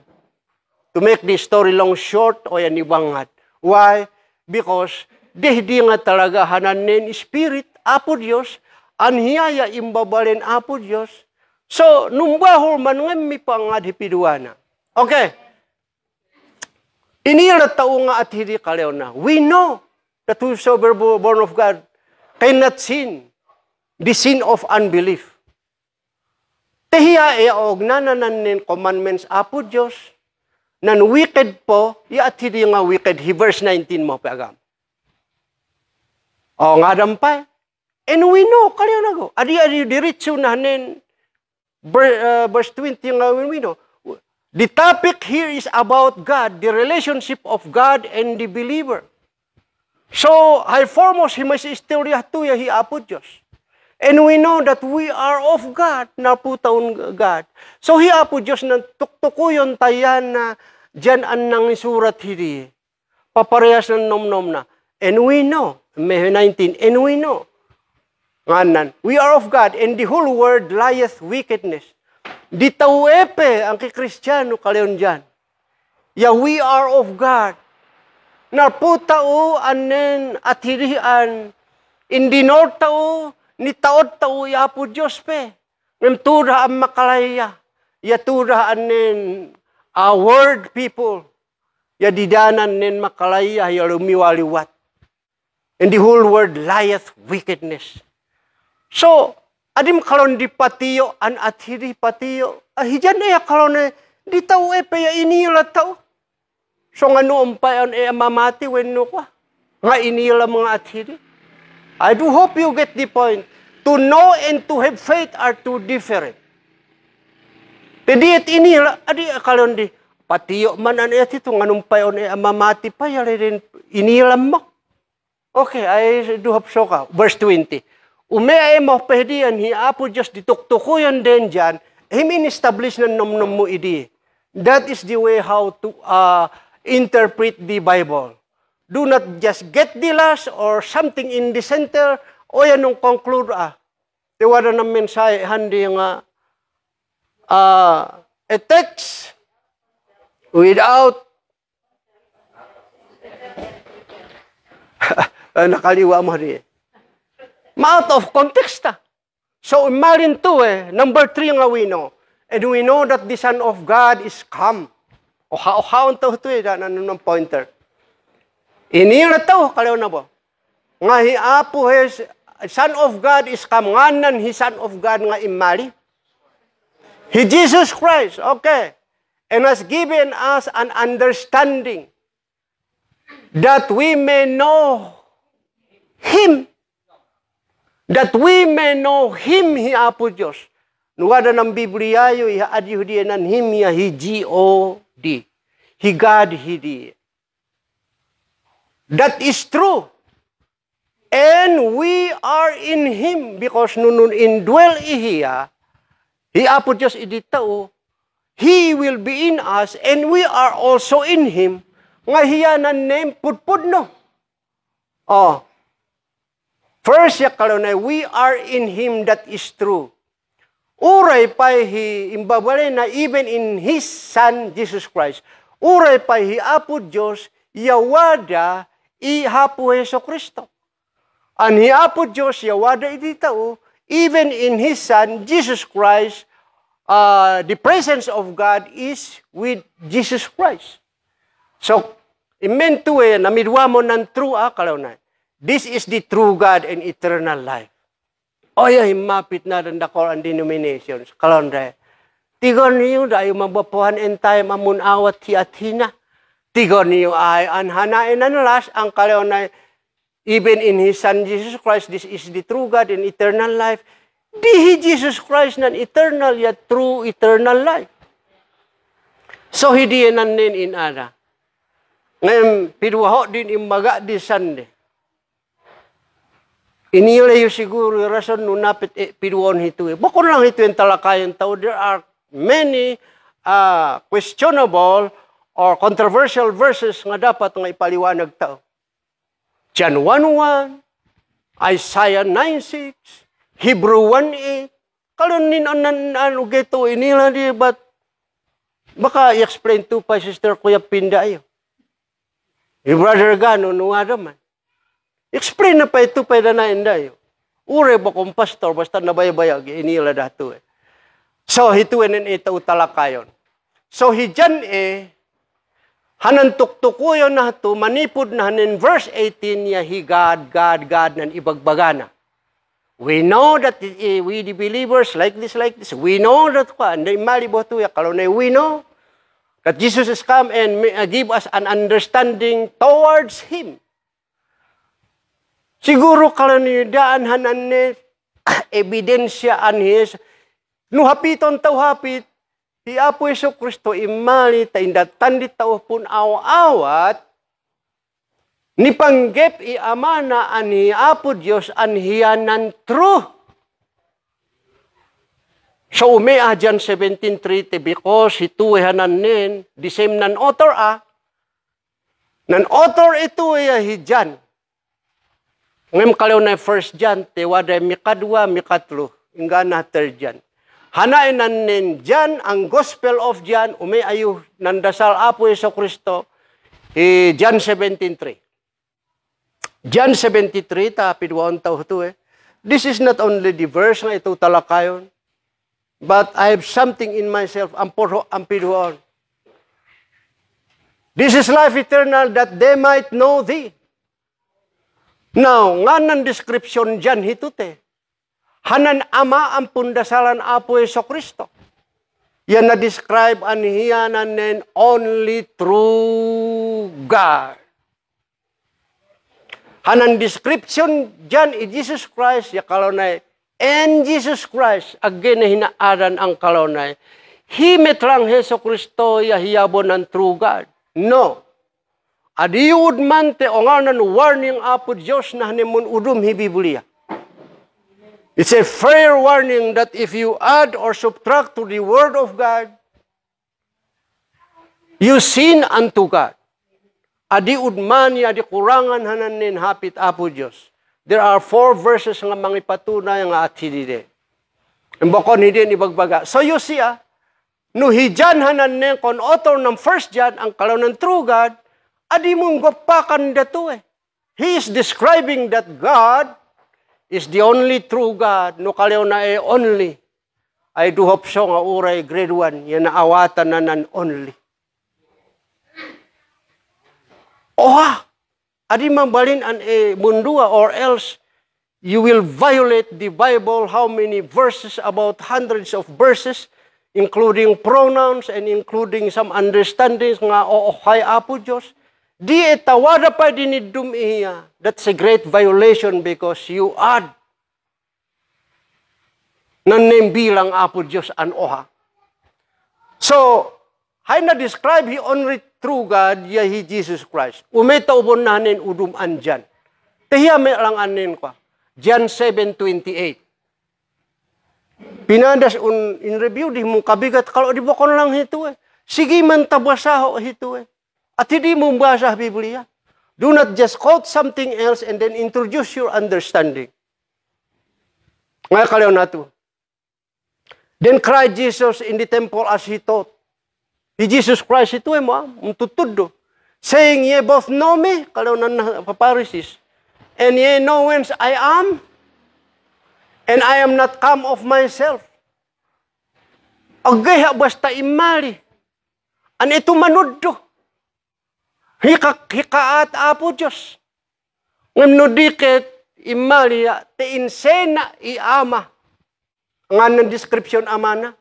[SPEAKER 2] To make the story long short, o yan ni wangad. Why? Because di nga talaga hananin spirit, apo Diyos, anhiyaya imbabalin apo Diyos. So, numbahor man nga mi pangad hipiduana. Okay. Inira tao nga at hindi kalew na. We know that whosoever born of God cannot sin the sin of unbelief. Tehiya og nananan commandments apo Diyos, nan wicked po, at hindi nga wicked, verse 19 mo pagam. O nga dampay. And we know, kalew na go. Adi diretso na hanin, verse 20 nga we know. The topic here is about God, the relationship of God and the believer. So, high foremost, he must istorya tuya hi apo Diyos. And we know that we are of God, naputaon God. So, hi apo Diyos na tuktukuyon tayan na dyan an nang isurat hiri. Paparehas ng nom-nom na. And we know, May 19, and we know, nganan, we are of God, and the whole world lieth wickedness. Di tauepe ang kikristyano kaleon dyan. Ya we are of God. Narputao anen at hirian. Indi north tao, ni taot tao ya po Diyos pe. Ngem tura ang makalaya. Ya tura anen word people. Ya didanan nen makalaya ya lumiwaliwat. And the whole world lieth wickedness. So, adim kalon di patiyo, an at hiri patiyo. Hijan na ya kalon di tao ya inila tao. So nga noong pa yun mamati when no kwa. Nga inila mga at hiri. I do hope you get the point. To know and to have faith are two different. Tadi at inila, adi kalon di patiyo man an et ito nga noong pa yun mamati pa rin inila mo. Okay, I do hope so ka. Verse 20. Umea mo pahdian hi apo Diyos dituktukuyan din dyan, him in-establish na nom-nom mo idi. That is the way how to interpret the Bible. Do not just get the last or something in the center o yan nung conclude Tiwala ng mensahe handi nga a text without nakaliwa mo rin. Out of context. So, imagine to number 3 nga we know. And we know that the Son of God is come. O haon to ito ng pointer. Inira to, kalaw na po. Nga hiapo Son of God is come. Nganan hi Son of God nga imali. He Jesus Christ, okay. And has given us an understanding that we may know Him That we may know Him, Hi Apo Diyos. Nuwada ng Biblia yo, ihaadiyudianan Him, Hi G-O-D. Hi God, Hi di. That is true. And we are in Him because nunun indwell ihiya, Hi Apo Diyos iditao, He will be in us and we are also in Him. Nga hiya na name pudpud no. Oh. First ya kalonay, we are in Him, that is true. Uray pa Hi imbabale na even in His Son, Jesus Christ. Uray pa Hi Apo Diyos, yawada ihapo Heso Kristo. Ang Hi Apo Diyos, yawada iditao, even in His Son, Jesus Christ, the presence of God is with Jesus Christ. So, imento namidwa mo ng true kalonay. This is the true God and eternal life. O himapit na rin dako ang denominations. Kalonay, tigon niyo dahil mabapuhan in time amun awat hiathina. Tigon niyo ay anhanain nalas ang kalonay, even in His Son Jesus Christ, this is the true God and eternal life. Di Jesus Christ nan eternal yet true eternal life. So hindi nan nin in ana. Ngayon pidwaho din imbaga di Sunday. Inilay siguro rason nunapit pidwon hito. Bukod lang hito yung talakayan tao. There are many questionable or controversial verses nga dapat nga ipaliwanag tao. John 1:1, Isaiah 9:6, Hebrew 1:8, kalunin ano geto inila di but baka i-explain to pa Sister Kuya Pinda ayo. Brother Gano nuwada man. Explain na pa ito pa na indayo. Ure ba kung pastor basta nabaybayag inila dato eh. So hituin ito talakayon. So hijan hanan tuktukuyon na to manipod na in verse 18 ya Hi God nan ibagbagana. We know that we the believers like this. We know that we know that Jesus has come and give us an understanding towards Him. Siguro kalanidaan hanan ni ebidensya anhis no hapiton tao hapit Hi Apo Heso Kristo imali taindatan di tao pun awat ni panggep amana ani Apo Diyos anhiyanan true. So John 17:3 because hituhanan nin the same nan author nan author ito hijan. Ngem kalaw na 1 John te wada mikadwa mikatlo ingana 3 John. Hanain nan nin John ang Gospel of John ayu nan dasal Apo Heso Kristo John 17:3. John 73, tapidwaon tao ito This is not only the verse nga ito talakayon, but I have something in myself, ang pidwaon. This is life eternal, that they might know Thee. Now, nga ng description dyan hitute. Hanan ama ang pundasalan Apo Heso Kristo. Yan na-describe anihiyanan nen only true God. Hanan description dyan Jesus Christ, ya kalonay, and Jesus Christ, again na hinaaran ang kalonay, himit lang Heso Kristo, ya hiyabon ng true God. No. Adiyud man te onganan warning Apo Diyos na hanimun udum hi Biblia. It's a fair warning that if you add or subtract to the Word of God, you sin unto God. Adi udman adi kurangan hananin hapit Apo Diyos. There are 4 verses nga mangipatunay nga atidide. Imbokon hindi ibagbaga. So you see no hijan hananin kon author ng 1 John ang kalaw ng true God, adi mong gwapakan dato He is describing that God is the only true God. No kalaw na only. I do hope so nga uray grade 1 yan naawatan na nan only. Adi mambalin an mundua or else you will violate the Bible. How many verses? About hundreds of verses, including pronouns and including some understandings nga kay Apo Diyos. Di etawada pa dinidum iya. That's a great violation because you add na name bilang Apo Diyos an oha. So, hay na describe he only true God, ya he Jesus Christ. Umetaw po nanin udum andyan. Tehiyame lang anin ko. John 7:28. Pinadas in review di mo kabigat kalau di bokon lang hito eh. Sige man tabasaho hito eh. At hindi mo basa Biblia. Do not just quote something else and then introduce your understanding. Ngayon kalaw na to. Then cried Jesus in the temple as he taught. He Jesus Christ ito eh mo, tutudo. Saying, ye both know me, kalaw na paparisis. And ye know whence I am. And I am not come of myself. Agay basta imali. An ito manuddo. Hikaat Apo Diyos. Ngam nudiket imali te insena iama. Nga ng description amana.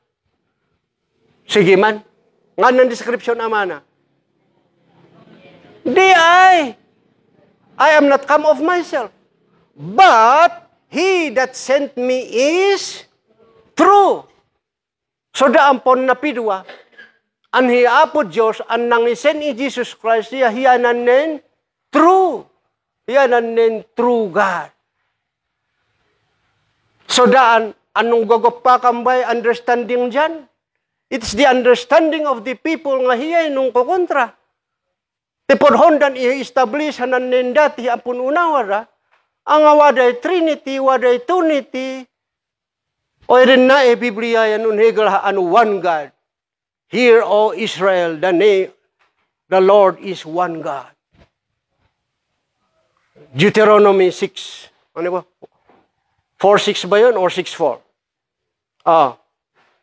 [SPEAKER 2] Sige man. Nga ng description amana. Di ay. I am not come of myself. But he that sent me is true. So daan po napidwa, an hiapo Diyos, an nangisen ni Jesus Christ, hiyanan nen true. Hiyanan nen true God. So daan, anong gagapakambay understanding dyan? It's the understanding of the people nga hiyay nung kukontra. Tipod hondan i-establish hanan nen dati apun unawara, ang waday Trinity, waday Tunity, o rin na Biblia yan unhigel haan one God. Hear, O Israel, the Lord is one God. Deuteronomy 6. Ano ba? 4:6 ba yun or 6:4?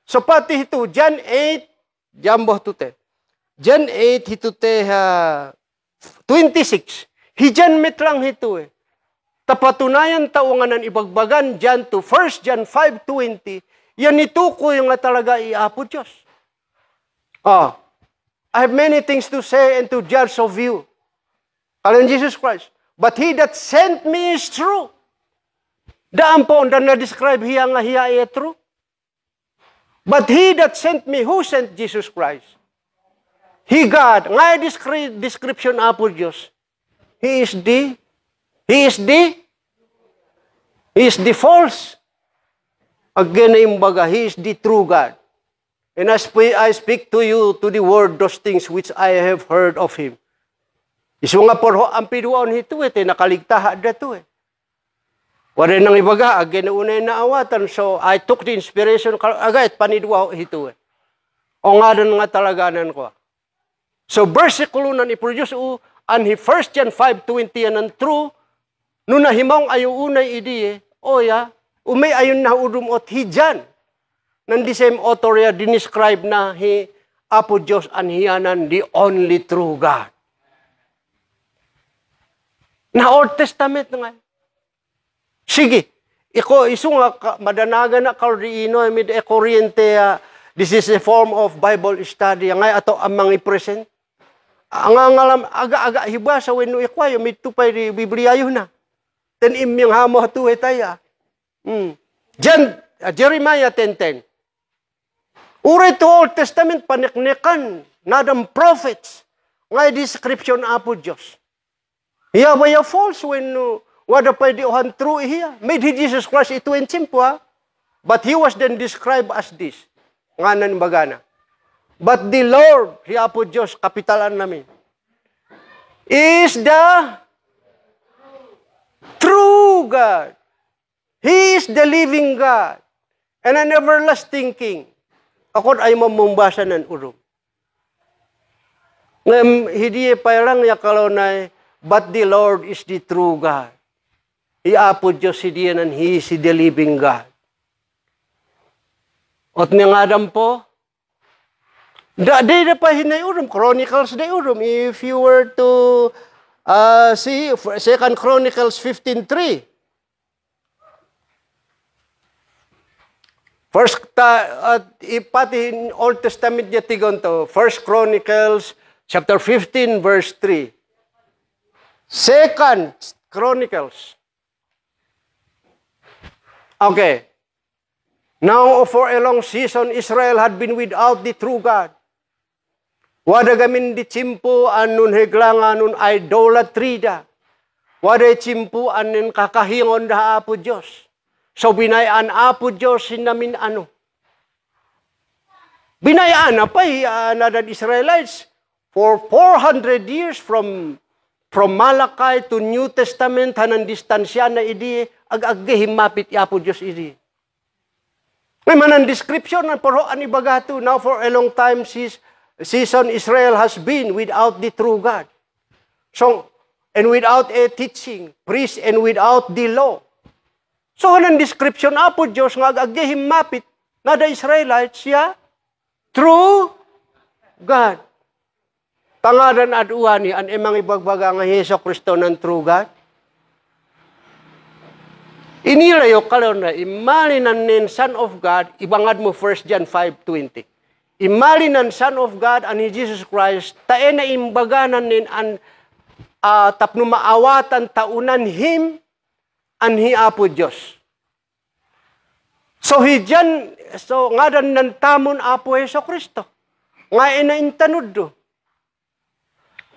[SPEAKER 2] So pati ito, John 8, jambo tute. John 8, hitute 26. Hijan metlang hito eh. Tapatunayan taungan ng ibagbagan John to 1 John 5:20. Yan ito ko yung talaga iapo Diyos. I have many things to say and to judge of you. Alam Jesus Christ. But he that sent me is true. Daan po, na-describe hiya nga hiya ay true. But he that sent me, who sent Jesus Christ? He God. Nga description apo Diyos. He is the false. Again, imbaga, he is the true God. And I speak to you, to the word, those things which I have heard of him. Isu nga porho, ang piduaon hito nakaligtaha dato eh. Wala nang ibaga, again, unay na awatan. So, I took the inspiration, agad, panidwa hito eh. O nga doon nga talaganan ko. So, versikulo na ni-produce and 1 John 5:20 yan ang true, nung nahimang ayo unay idi umay ayon na udumot hijan. Nang the same author ya dinescribe na Apo Diyos anhiyanan the only true God. Na Old Testament nga. Sige, isu nga madanaga na kalriino mid kuryente this is a form of Bible study nga ato amang i-present. Ang ngalam aga-aga hibasa wenno ikwayo mid tupay di Biblia yun na. Ten imyang hamo tuwe taya. Jeremiah 10:10. Uri to Old Testament paniknikan nadam prophets ngay description apo Diyos. Hiya ba ya false when wada pa di ohan true hiya. Made he Jesus Christ ito en simple but he was then described as this. Nganan bagana. But the Lord, hiya apo Diyos, kapitalan namin, is the true God. He is the living God and an everlasting King. Ako ay mamumbasa ng urum. Hindi pa lang ya kalau na, but the Lord is the true God. Iapo Diyos hindi yan, He is the living God. At niyang Adam po, Day pa hinay urum, Chronicles day urum. If you were to see 2 Chronicles 15:3. Pati in Old Testament niya tigon to. 1 Chronicles chapter 15 verse 3. 2 Chronicles. Okay. Now for a long season, Israel had been without the true God. Wada gamin di chimpo anun heglangan anun idolatry da. Wada chimpo anin kakahingon da Apo Diyos. So binayaan Apo Diyos sinamin ano. Binayaan na pa na Israelites for 400 years from Malachi to New Testament hanan distansya na idi ag-aggehim mapit Apo Diyos idi. May manan description ng poroan ibagato. Now for a long time season Israel has been without the true God. So, and without a teaching, priest, and without the law. So, hanan description Apo Diyos nga ag-aggehim mapit na the Israelites siya true God. Tangadan at uwani ang emang ibagbaga nga Heso Kristo ng true God. Inilayo kalon na imalinan nin Son of God, ibangad mo 1 John 5:20. Imalinan Son of God ani Jesus Christ, tae na imbaganan nin an tapno maawatan taunan him anhi Apo Diyos. So ngadan nan tamon Apo Heso Kristo. Nga ina intanuddo.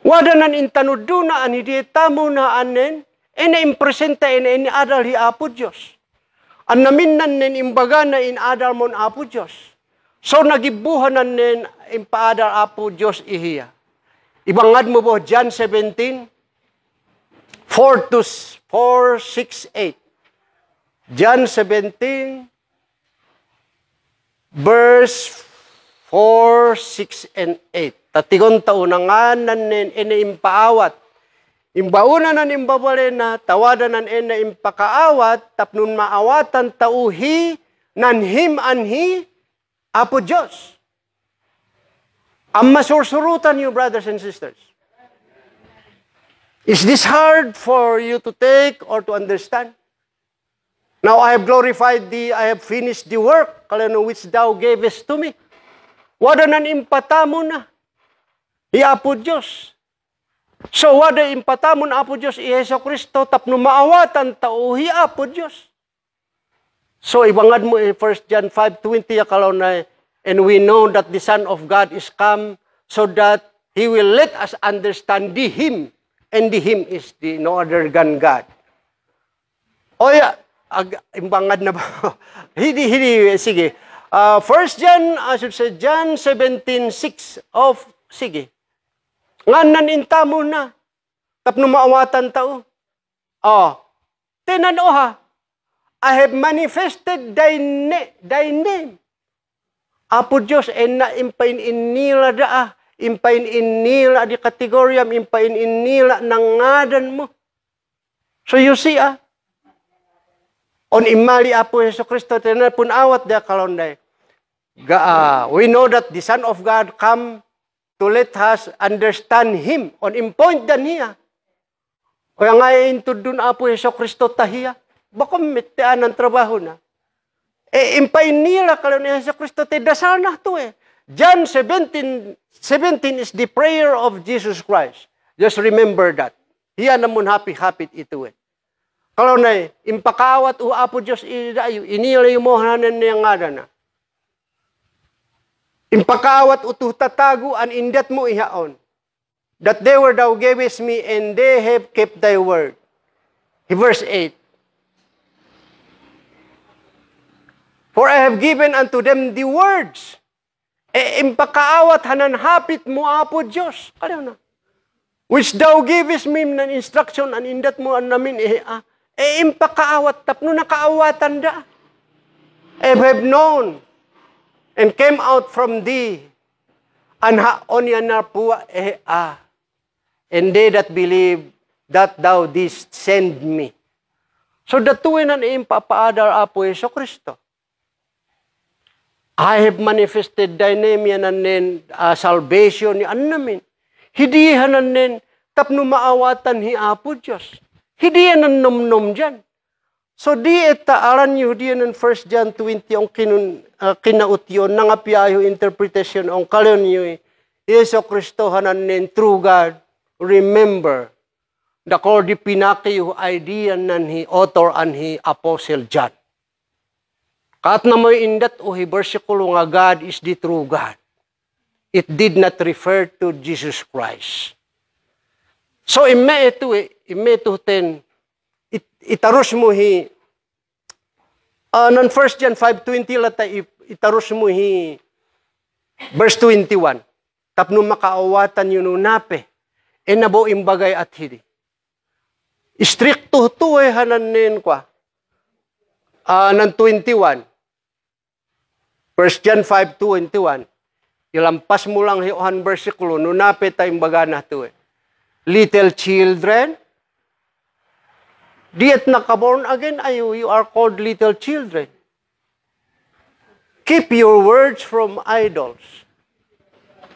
[SPEAKER 2] Wada nan intanuddo na ani di tamo na anen ina impresenta ina adal hi Apo Diyos. An namin nan nen imbaga na adal mon Apo Diyos. So nagibuhanan nen impaadal Apo Diyos ihiya. Ibangad mo po John 17, 4, 6, 8. John 17, verse 4, 6, and 8. Tatigon taunanganan nen ina impaawat. Imbauna nan imbabalen na tawadan nan ina impakaawat tapnun maawatan tauhi nan him anhi Apo Diyos. Ang masursurutan you, brothers and sisters. Is this hard for you to take or to understand? Now I have glorified thee, I have finished the work, kalano which thou gavest to me. Wada nan impatamo na. I Apo Diyos. So wada impatamon Apo Diyos i Heso Kristo tapno maawatan tauhi Apo Diyos. So ibangad mo 1 John 5:20 akalaw na, and we know that the Son of God is come so that He will let us understand the Him, and the Him is the no other than God. O ya, imbangad na ba? Hindi, sige. 1 John, I should say, John 17:6 of, sige. Nganan intamo na. Tapno maawatan tao. Tinan o ha. I have manifested thy name. Apo Diyos, na impain inila da impain inila di kategoryam, impain inila ng ngadan mo. So you see on imali Apo Heso Kristo, tinan pun awat da kalonday. We know that the Son of God come to let us understand Him on impoint dan hiya. Kaya nga intudun Apo Heso Kristo tahiya. Baka mitian ng trabaho na. Impain nila kalon ni Heso Kristo te dasal na to John 17 is the prayer of Jesus Christ. Just remember that. Hiya namun happy ito Kalau na impakawat o Apo Diyos inilay mo hanan niya nga na. Impakawat utuh tatago an indat mo ihaon. That they were thou gavest me, and they have kept thy word. Verse 8. For I have given unto them the words. Impakaawat hanan hapit mo Apo Diyos. Kalaw na. Which thou gavest me nan instruction an indat mo an namin impakaawat tapno nakaawatan da. I have known and came out from thee, and on yanarpua and they that believe that thou didst send me. So datuin ang impapaadar Apo Heso Kristo. I have manifested thy name yan nen salvation yan namin. Hidihan nen tapno maawatan hi Apo Diyos. Hidihan ang nom-nom dyan. So di etaaran nyo diyan ng 1 John 20 ang kinautyon nangapiayo interpretation ang kalon nyo Yeso Kristo hanan nen true God. Remember the kordi pinaki idea nan hi author and hi apostle John. Kaat na mo indat o bersikulo nga God is the true God. It did not refer to Jesus Christ. So ime ito ten, itarus mo hi, nan 1 John 5:20 lata itarus mo hi, verse 21. Tapno makaawatan yun nape, enabo imbagay at hidi. Stricto tuwe hananin kwa, nan 21. 1 John 5:21. Ilampas mo lang hiyohan versikulo, nunape tayong baga na ito eh. Little children, diet nakaborn again, you are called little children. Keep your words from idols.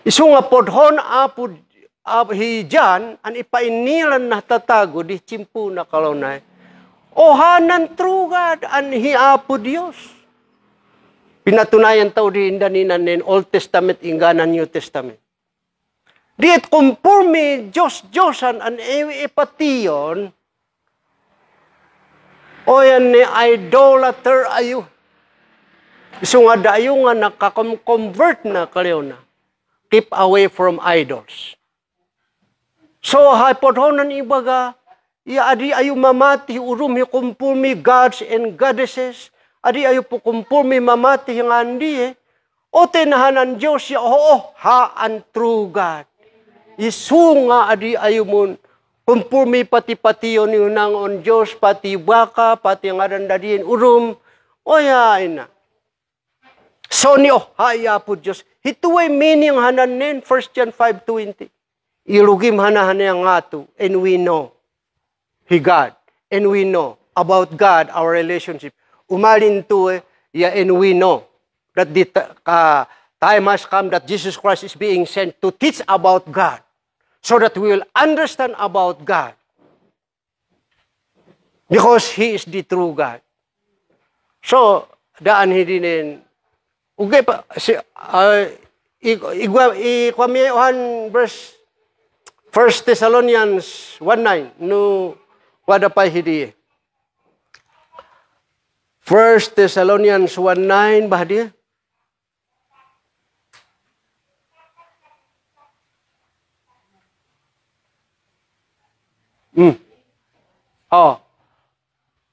[SPEAKER 2] Isu nga podhon apod hijan, an ipainilan na tatago, di chimpu na kalonay. Ohanan true God, an hiapo Diyos. Pinatunayan tao di indaninan nin Old Testament ingganan New Testament. Diet kumpurmi Diyos-Diyosan an ipation o yan ni idolater ayo. Isu nga dayo nga nakakonvert na kaliw na. Keep away from idols. So hapodhonan ibaga, adi ayo mamati urum kumpurmi gods and goddesses. Adi ayo po kumpurmi mamati yung andi o tinahanan Diyos siya, haan true God. Isu nga adi ayo mo, kumpurmi pati-pati yun yung nangon Diyos, pati baka, pati nga randadin urum, o yain na. So ni haya po Diyos. Hituway meaning hananin, 1 John 5:20. Ilugim hanahan yung ato, and we know He God, and we know about God, our relationship. Umalin to and we know that the time has come that Jesus Christ is being sent to teach about God so that we will understand about God because He is the true God. So, daan hidinin okay pa ikwamihan verse 1 Thessalonians 1:9 no wada pa hidi 1 Thessalonians 1:9 bah dia?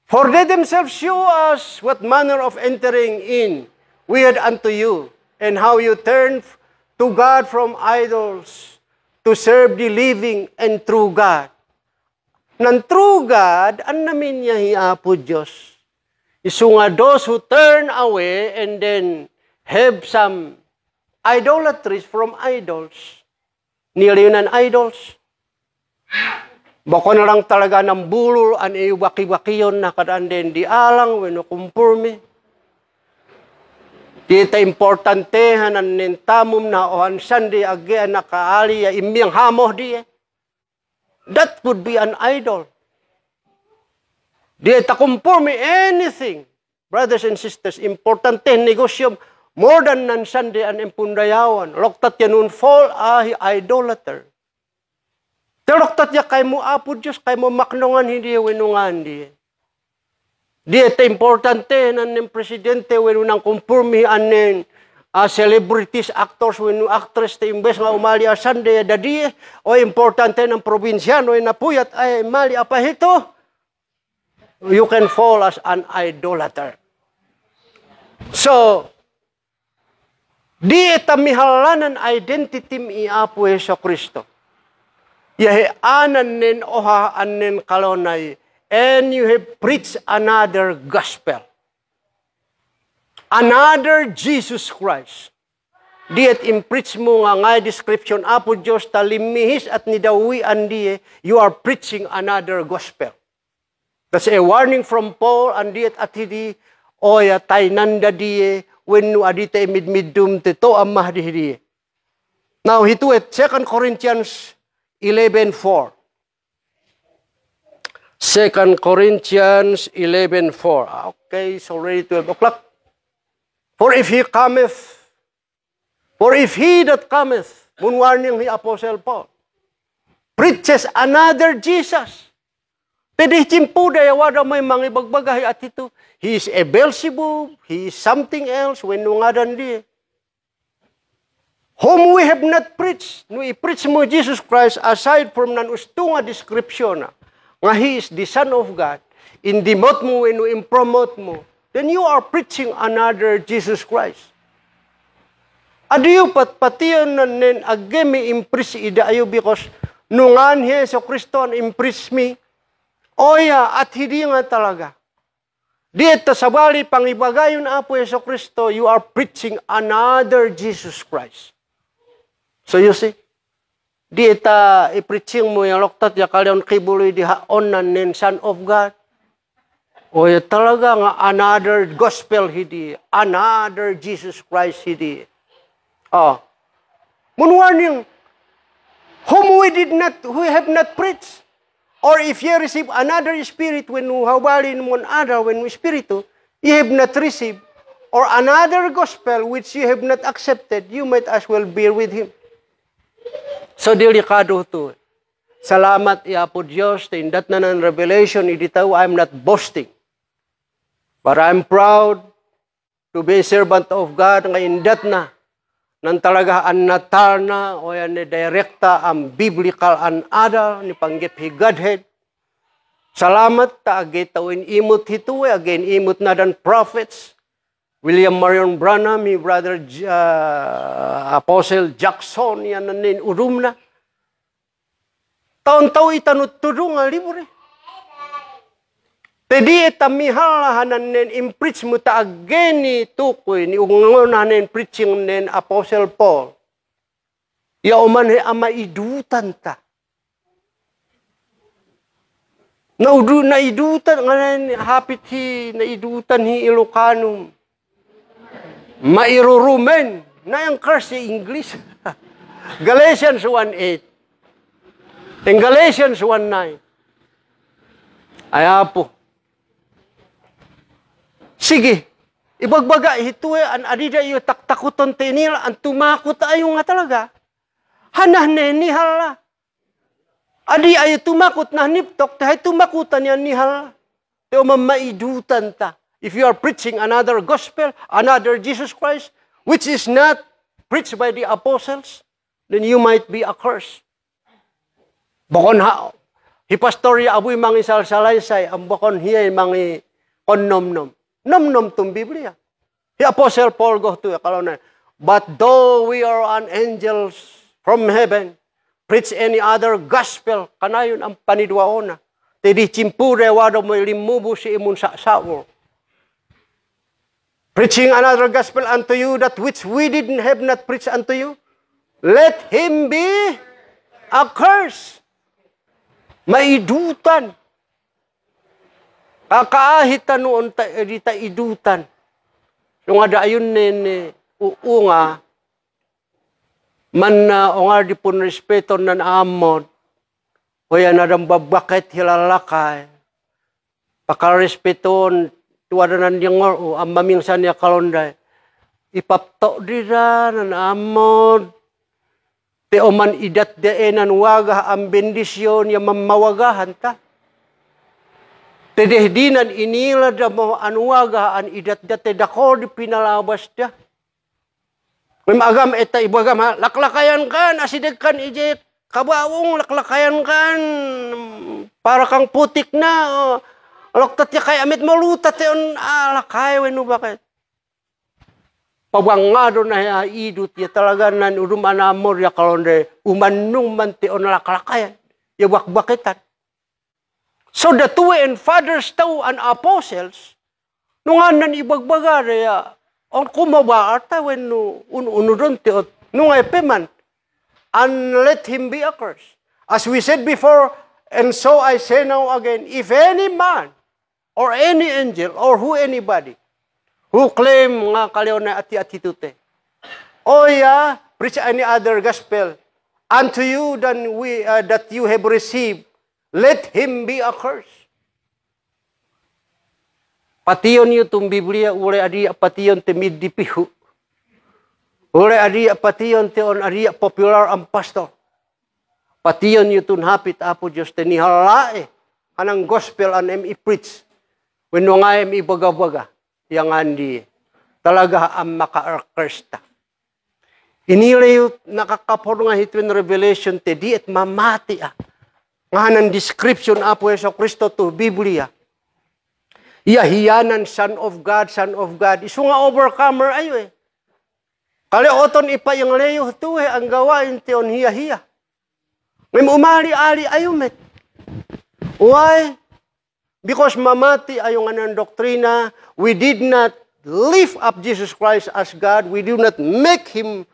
[SPEAKER 2] For they themselves show us what manner of entering in we had unto you, and how you turned to God from idols to serve the living and true God. Nan true God, an namin niya hiapo Diyos. Isu nga those who turn away and then have some idolatries from idols. Niliunan idols. Bako na lang talaga ng bulol, an iwaki-wakiyon na kadaan din di alang, weno kumpurmi. Dita importante hanan nintamum na ohan sandi agi nakaali ya imiyang hamoh di. That would be an idol. Di takumpurmi anything. Brothers and sisters, importante negosyo more than nansandi an impundayawan. Loktat yanun fall idolater. Loktat ya kay mo apo Diyos, kay mo maknungan hindi winungan di. Di importante nan presidente winunang kumpurmi anen celebrities, actors, winu actress te imbes nga umali asande dadi o importante ng probinsyano na puyat ay mali apa hito. You can fall as an idolater. So, di itamihalanan identity mi apo Hesus Kristo. Yahe anan nin oha anin kalonay, and you have preached another gospel. Another Jesus Christ. Diet impreach mo nga description apo Diyos talimihis at nidawian diye, you are preaching another gospel. That's a warning from Paul and diet at hidi oya tainanda diye when nu adita midmidum tito amah diye. Now hito at 2 Corinthians 11:4. 2 Corinthians 11:4. Okay, it's already 12 o'clock. For if he that cometh, warning the Apostle Paul, preaches another Jesus, Tedi chimpu daya wada may mga ibagbagahay at ito. He is a Beelzebub, he is something else when ngadan di. Whom we have not preached. No i-preach mo Jesus Christ aside from nan ustunga description nga he is the Son of God. In-demote mo when in-promote mo. Then you are preaching another Jesus Christ. Adiyo patiyon nen agemi impress ida ayo because nungan Hesus Kristo an impress me. Oya, at hindi nga talaga. Dito sa bali, pangibagayon apo Hesus Kristo, you are preaching another Jesus Christ. So you see, dito i-preaching mo yung loktat, ya kalion kibuloy di haon na nin Son of God. Oya, talaga nga another gospel hindi, another Jesus Christ hindi. Oh, munwan yung, whom we have not preached. Or if you receive another spirit when hawalin mo another when spiritu, you have not received, or another gospel which you have not accepted, you might as well bear with him. So delikado to. Salamat iya po Diyos, tindat na ng revelation, iditaw, I'm not boasting. But I'm proud to be a servant of God, nga indat na, nang talaga an natal na o yan ni direkta ang biblical an ada ni panggip hi Godhead. Salamat ta agitawin imot hito again imot na dan prophets. William Marion Branham, mi brother Apostle Jackson yan nanin urum na. Taon-taon itanut tudong nga libre. Tedi itamihalan nen impreach mo ta again ni tukoy ni ungonan nen preaching nen Apostle Paul. Ya oman he ama idutan ta. Na idutan nganen hapit hi na idutan hi Ilocano. Mairurumen na yung curse si English. Galatians 1:8. And Galatians 1:9. Ay apo. Sige, ibagbaga, ito an adida yung taktakuton tinila, ang tumakot ayo nga talaga. Hanah nihal la. Adi ayo tumakot na niptok, tahay tumakutan yan nihal la. Teo mamaidutan ta. If you are preaching another gospel, another Jesus Christ, which is not preached by the apostles, then you might be accursed. Bukon ha, hipastorya aboy mangi salsalaysay, ang bukon hiyay mangi konnom-nom. Nom-nom tung Biblia. The Apostle Paul go to kalona. But though we are an angels from heaven, preach any other gospel, kanayon ang panidwaona. Tedi chimpure wado mo limubo si imun sa sawo. Preaching another gospel unto you that which we didn't have not preached unto you, let him be accursed. Maidutan. Kakaahitan noon ta idutan. Yung ada ayun nen uunga man na ongar di pun respeto nan amod. O yan adang babakit hilalakay. Pakarespeton tuwadanan yang o ang mamingsan niya kalonday. Ipapto dira nan amod. Te oman idat deenan waga ang bendisyon ya mamawagahan ta. Tedehdinan inila da mo anuwaga an idat date dako di pinalabas da. May magam eta ibagam ha, laklakayan kan asideg kan ije kabawong laklakayan kan para kang putik na. Loktat ya kay amit malutat yon alakay wenno bakit. Pabangado na ya idut ya talaga nan udum anamor ya kalonde umanung manti on laklakayan. Ya bakbakitan. So the two and fathers tao and apostles, nung anan ibagbaga ya, on kumaba ata when unudon tiot, nung epeman, and let him be accursed. As we said before, and so I say now again, if any man, or any angel, or who anybody, who claim nga kalyaw na ati-ati tute, oh yeah, preach any other gospel, unto you than we, that you have received, let him be accursed. Pation yu tung Biblia, ule adi pation te middipihu. Ule adi pation te on adi popular ang pastor. Pation yu tun hapit apo Diyos te nihalae. anang gospel an i-preach. When nga i-baga-baga, yang andi, talaga ang maka-arkersta. Inilayo nakakapor nga hitwin Revelation te, di at mamati Nga ng description apo Yeso Kristo to Biblia. Hiyanan, Son of God, Son of God. Isu nga overcomer ayo Kalioton ipa yung leyo to ang gawain te on hiya-hiya. May umali-ali ayo met. Why? Because mamati ayong anang doktrina, we did not lift up Jesus Christ as God. We do not make Him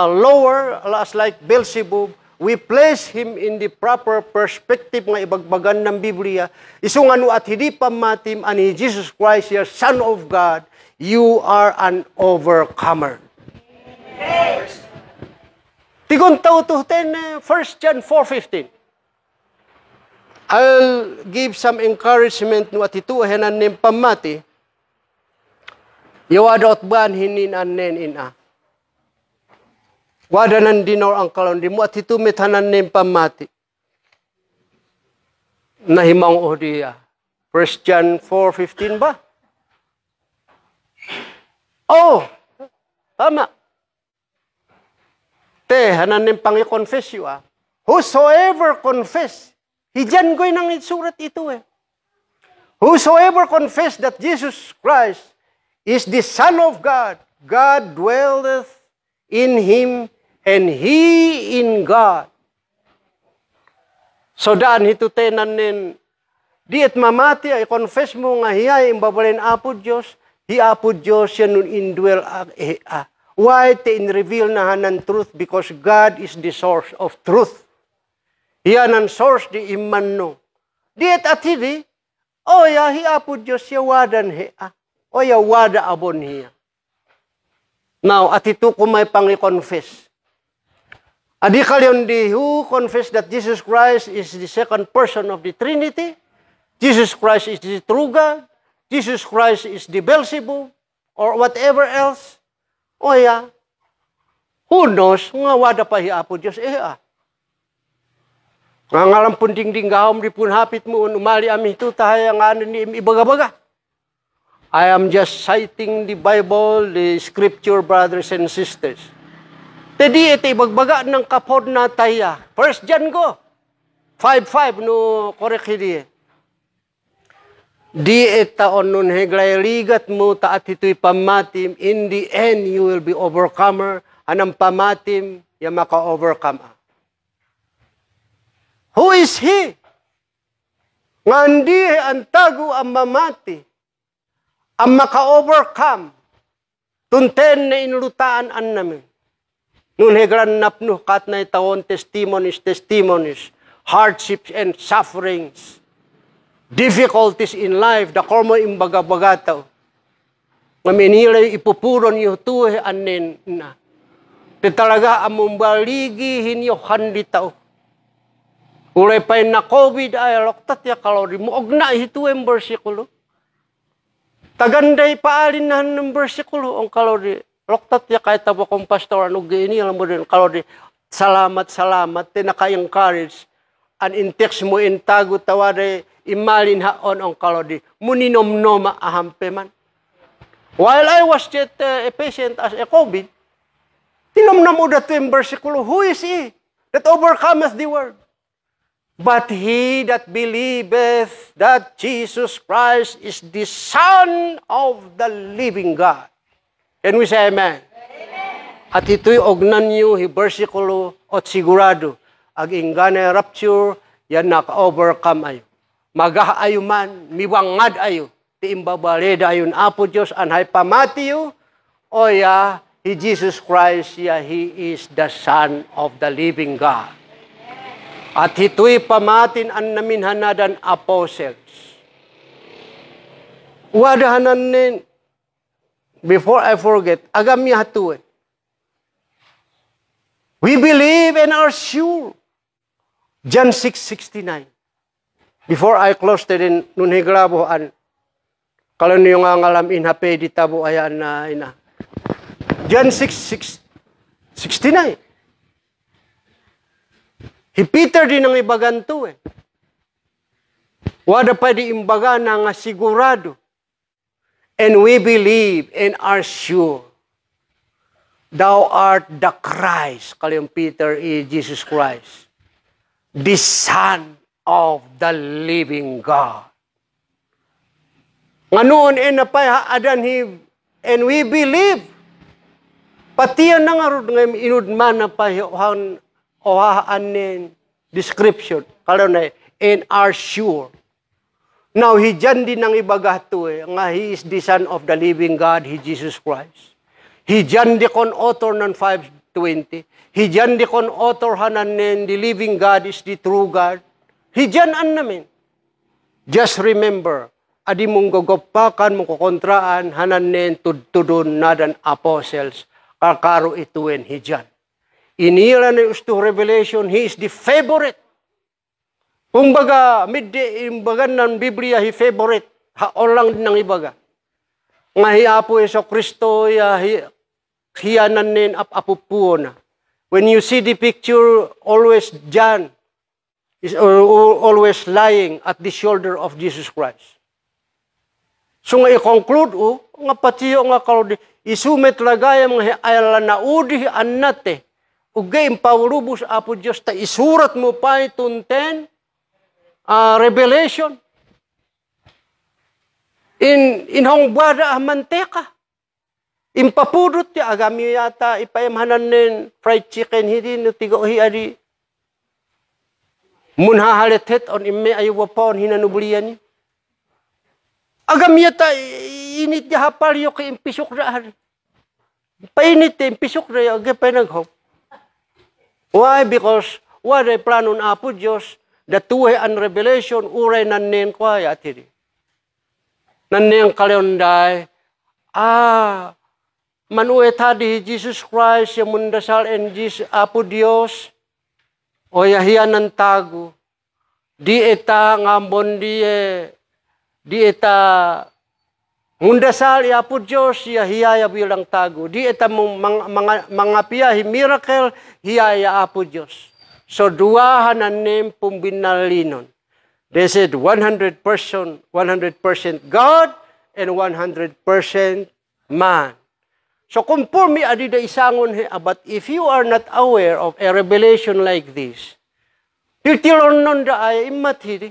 [SPEAKER 2] lower, as like Beelzebub. We place Him in the proper perspective nga ibagbagan ng Biblia. Isungano at hindi pamatim ani Jesus Christ, your Son of God, you are an overcomer. Tigon tao to 1 John 4:15. I'll give some encouragement no at ito henan nim pamati. Yawadot ban hinin anen ina. Wadanan dinor ang kalon di mo at ito metanan nim pamati. Nahimang odiya. 1 John 4:15 ba? Oh, tama. Te hanan nim pangi-confess you Whosoever confess Hijan ko'y nang isurat ito Whosoever confess that Jesus Christ is the Son of God, God dwelleth in Him, and He in God. So daan hito tenan nin, di at mamati ay confess mo nga hiya, imbabalin apo Diyos, hi apo Diyos yan nun indwell Why te in reveal na hanan truth? Because God is the source of truth. Yan ang source di iman no. Diet at hindi, hiya po Diyos yawadan hiya. Yawada abon hiya. Now, at ito ko may pangi-confess. Adi kalyon di who confess that Jesus Christ is the second person of the Trinity, Jesus Christ is the true God, Jesus Christ is the Beelzebub, or whatever else, who knows, nga wada pa hiya po Diyos Nga ngalang punding-ding gahom di pun hapit mo umali ami ito tayo nga ni ibaga-baga. I am just citing the Bible, the scripture, brothers and sisters. Tadi ito ibagbaga ng kapod na tayo. 1 John ko. 5:5 no correct hindi. Di itaon nun heglay ligat mo taat ito'y pamatim. In the end, you will be overcomer. Anang pamatim, yung maka-overcome. Who is He? Ngandi ang tago ang mamati, ang maka-overcome, tunten na inulutaan an namin. Nun hegran napno kat na itawon testimonies, hardships and sufferings, difficulties in life, da kormo imbaga-bagataw. Ngaminilay ipupuron yung tuhe anin na. Talaga amumbaligi hinyo handitaw. Ulay pa na COVID ay loktat ya kalau di mo ogna hito ang bersikulo. Taganday paalinahan ng bersikulo ang kalau di loktat ya kahit tabo kong pastor ano gini alam mo din kalau di salamat tinakayang courage an intex mo intago tawade imalin haon ang kalau di muninom-noma ahampe man. While I was yet a patient as a COVID, tinomnam mo dato yung bersikulo, who is He that overcometh the world? But he that believeth that Jesus Christ is the Son of the living God. Can we say amen? Amen. At ito'y ognan niyo, versikulo at sigurado, ag ingana rapture, yan naka-overcome ayo. Magahayo man, miwangad ayo, tiimbabaleda ayon apo Diyos, anhay pamatiyo, He Jesus Christ, He is the Son of the living God. At hito'y pamatin ang naminhanadan apostles. Wadahanan nin, before I forget, agam niya hatuin. We believe and are sure. John 6:69. Before I close din, nun higlaboan, kalau niyo nga ngalam inhape di tabo ayan na ina. John 6:69. Si Peter din ang ibaganto Wada pwede imbaga na nga sigurado. And we believe and are sure. Thou art the Christ. Kalyong Peter Jesus Christ. The Son of the living God. Nga noon napay Adan and we believe. Pati yan na nga rin ngayon inudman na pa ohaan nin description. Kalau na and are sure. Now, dyan din ang ibagato nga He is the Son of the living God, He Jesus Christ. He dyan di kon author ng 5:20. He dyan di kon author hanan nin the living God is the true God. He dyan an namin. Just remember, adi mong gagapakan, mong kukontraan, hanan nin tudun nadan apostles. Kakaro ituin hijan. Inila na usto revelation, he is the favorite. Kung baga, imbagan ng Biblia, he favorite. Haon lang din ng ibaga. Nga hiapo sa Kristo, hiyanan nin apupuo na. When you see the picture, always John is always lying at the shoulder of Jesus Christ. So nga i-conclude, nga patiyo nga kalodi, isumet lagaya mga ayala na udi anate. Ugay impawrubos apo Diyos ta isurat mo pa itong 10 Revelation. In hongbada manteka. Impapudot ti agami yata ipayamhanan nin fried chicken hindi no tigo hi adi. Munhahalet on imme ayuwapon hinanublian ni. Agami yata init niya hapal yung kay impisok na. Painit impisok na yung agay naghop. Why? Because what ay planon apo Diyos, datuhe an revelation, uray nanin ko ay atiri. Nanin kalyonday, manuet hadi Jesus Christ, yung mundasal and Jesus, apo Diyos, o yahiyan ng tago, di eta ngambon di eta mundasal ya po Diyos, hiyaya bilang tago. Di eta mga piyahi, miracle, hiyaya po Diyos. So, duwahan na nim pumbinalinon. They said 100% God and 100% man. So, conforme adida isangon, but if you are not aware of a revelation like this, tiltilon nun da ay imatidi.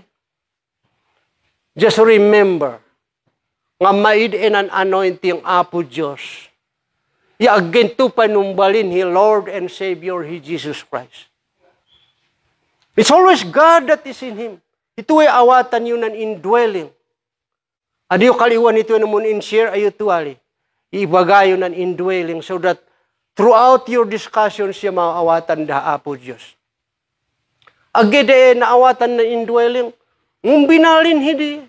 [SPEAKER 2] Just remember, nga maid in an anointing apo Diyos. Ya again to panumbalin He Lord and Savior He Jesus Christ. It's always God that is in Him. Ito ay awatan yun ng indwelling. Adiyo kaliwan ito naman in share ayo tuwali. Ibagayo ng indwelling so that throughout your discussions siya maawatan da apo Diyos. Agede na awatan ng indwelling, binalin hindi.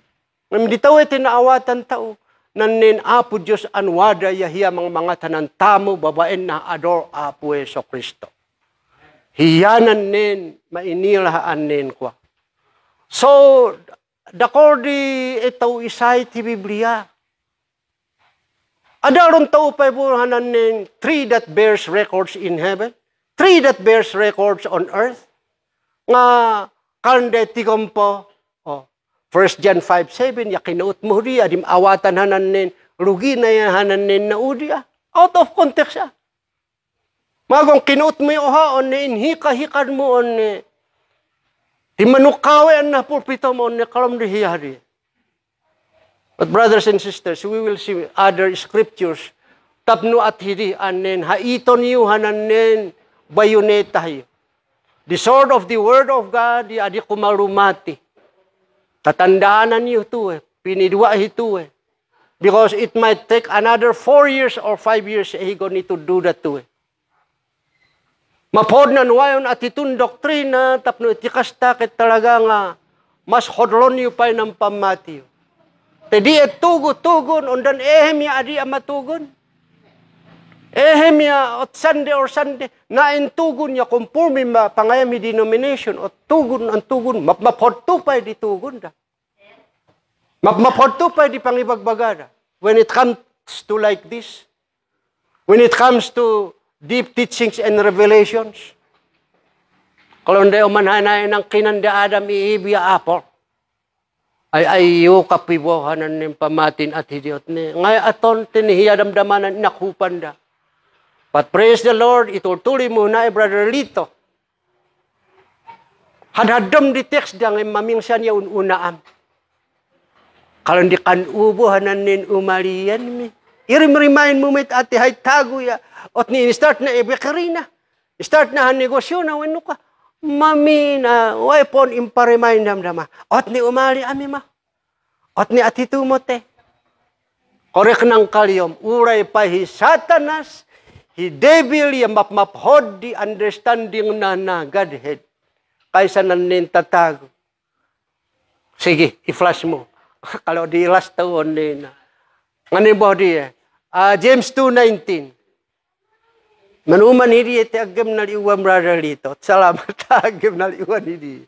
[SPEAKER 2] Namditaw iti naawatan tao, nanin apo Diyos anwada yahiya mga tanan tamo, babaen na ador apo Yeso Kristo. Hiyanan nin, mainilahaan nin kwa. So, dakordi itaw isay ti Biblia. Adaron tao pa ibuhanan nin 3 that bears records in heaven, 3 that bears records on earth, nga kalde tikompo, 1 John 5:7, yakinuot mo di, adim awatan hanan nin, rugi na yan hanan nin na udi. Out of context siya. Magong kinuot mo yung haon, inhika-hikan mo, himanukawe na pulpito mo, kalam di hiyari. But brothers and sisters, we will see other scriptures, tapno at hidi, anin, haiton yu hanan nin, bayoneta yu. The sword of the word of God, di adi kumalumati. Tatandaanan niyo ito pinidwa ito Because it might take another 4 years or 5 years he go need to do that to Mapod na nuwayon at itong doktrina tapno itikasta ket talaga nga mas hodlon niyo pa ng pamati. Tedi tugon undan ehemya adi amatugon. Ehemya ot Sunday or Sunday na intugon niya conforme pangayami denomination o tugon ang tugon mapodto pa di tugon da. Mapodto pa di pangibagbagada. When it comes to like this, when it comes to deep teachings and revelations, kalau hindi umanhanay ng kinanda Adam iibya apor. ay ayo kapibuhanan ng pamatin at hidiot ni. Ngay aton tinihiya damdamanan inakupan da. But praise the Lord, itultuli mo na Brother Lito. Hadadam di text da ngay mamingsan ya unaam. Kalau di kan ubuhanan nin umalian mi. Irim-remind mo met ati hay tago ya. Ot ni start na ebekarina. Start na negosyo na weno ka. Mami na wapon impa-remind damdama. Ot ni umali ami ma. Ot ni ati tumote. Korek ng kalyom. Uray pa hi satanas. Hi devil yung maphod di understanding na Godhead. Kaysa nanin tatago. Sige, i-flash mo. Kalau di last taon din. Ngayon ba di James 2:19. Manuman hindi iti agam na liuwan Brother Lito. Salamat agam na liuwan hindi.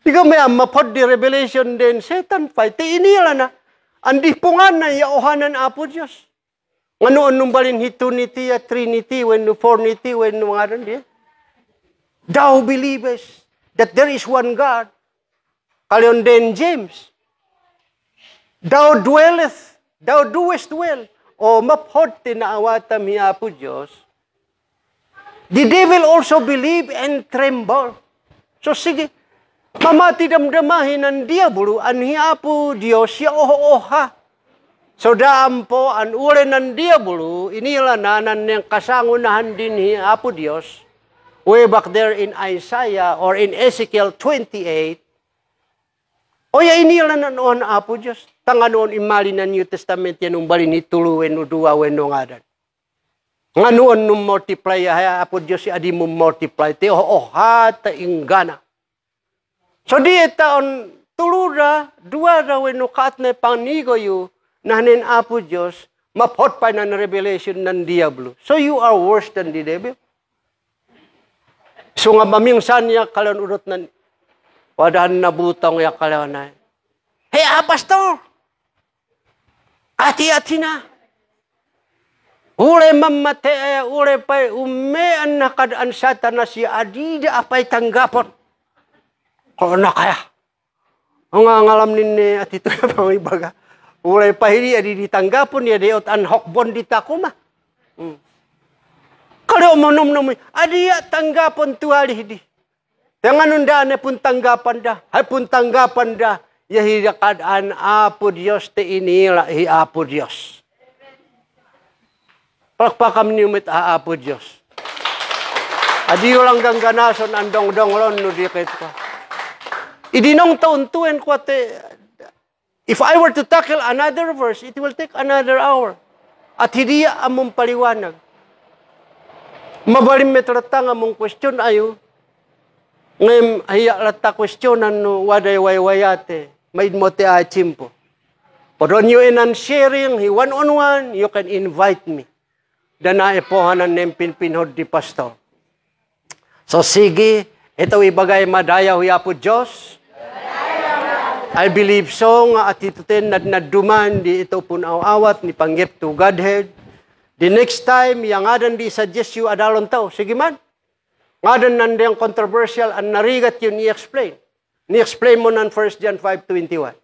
[SPEAKER 2] Ikaw may mapod di revelation din. Satan fight. Ti inila na. Andi pungan na yauhanan apo Diyos. Nganoon nung balin Trinity, Trinity, when Fournity, when mga rin di. Thou believest that there is one God. Kalion din James. Thou dwelleth, thou doest well. O maphod tinaawatam hiya po Diyos. The devil also believe and tremble. So sige, mamati damdamahin ng diablo, anhiya po Diyos, siya oha. So daan po, ang uri ng diablo, inilananan ng kasangunahan din hiya po Diyos. Way back there in Isaiah or in Ezekiel 28, o ya inilanan noon apo Diyos. Tanga noon imali na New Testament yan nung bali ni tuluwen o duwawen o ngadan. Nga noon nung multiply, apo Diyos, adi mo multiply. Te, hata ingana. So di taon, tulura, duwa rawen no kaat na pangnigo yu, nahanin apo Diyos, mapot pa na revelation ng diablo. So you are worse than the devil. So nga mamingsan niya kalon urot na, wadahan na butang ya kalon na. Hey, pastor! Ati-ati na. Ure mamate, ure pa'y umean na kadaan satanas si adida apay tanggapot. Kung na kaya. Ang ngalam ni at ito na pang ibaga. Ure pa hindi adi ditanggapon niya diot an hokbon ditakuma. Kalau manom-nom, adiya tanggapon tuwali di. Tangan nunda na pun tanggapan da. Hay pun tanggapan da. Yahida kadaan apo Diyos te inila hi apo Diyos. Pakpakam niumit apo Diyos. Adiyo lang gangganason andong-dong lon no dikit ka. Idinong taon-tuen ko te. If I were to tackle another verse, it will take another hour. At hindi among paliwanag. Mabalim metrata nga mong question ayo. Ngayon, hiya lata questionan no waday waywayate. Maid mo te achimpo. But when you in sharing, one-on-one, you can invite me. Dana epohanan ng pinpinhod di pastor. So sige, ito ibagay madayaw hiya po Diyos. I believe so nga at itutin nadnaduman di ito punaw-awat ni panggip to Godhead. The next time, yang adan di suggest you adalon tao. Sige man. Ngadan nandang controversial ang narigat yun i-explain. Ni-explain mo ng 1 John 5:21.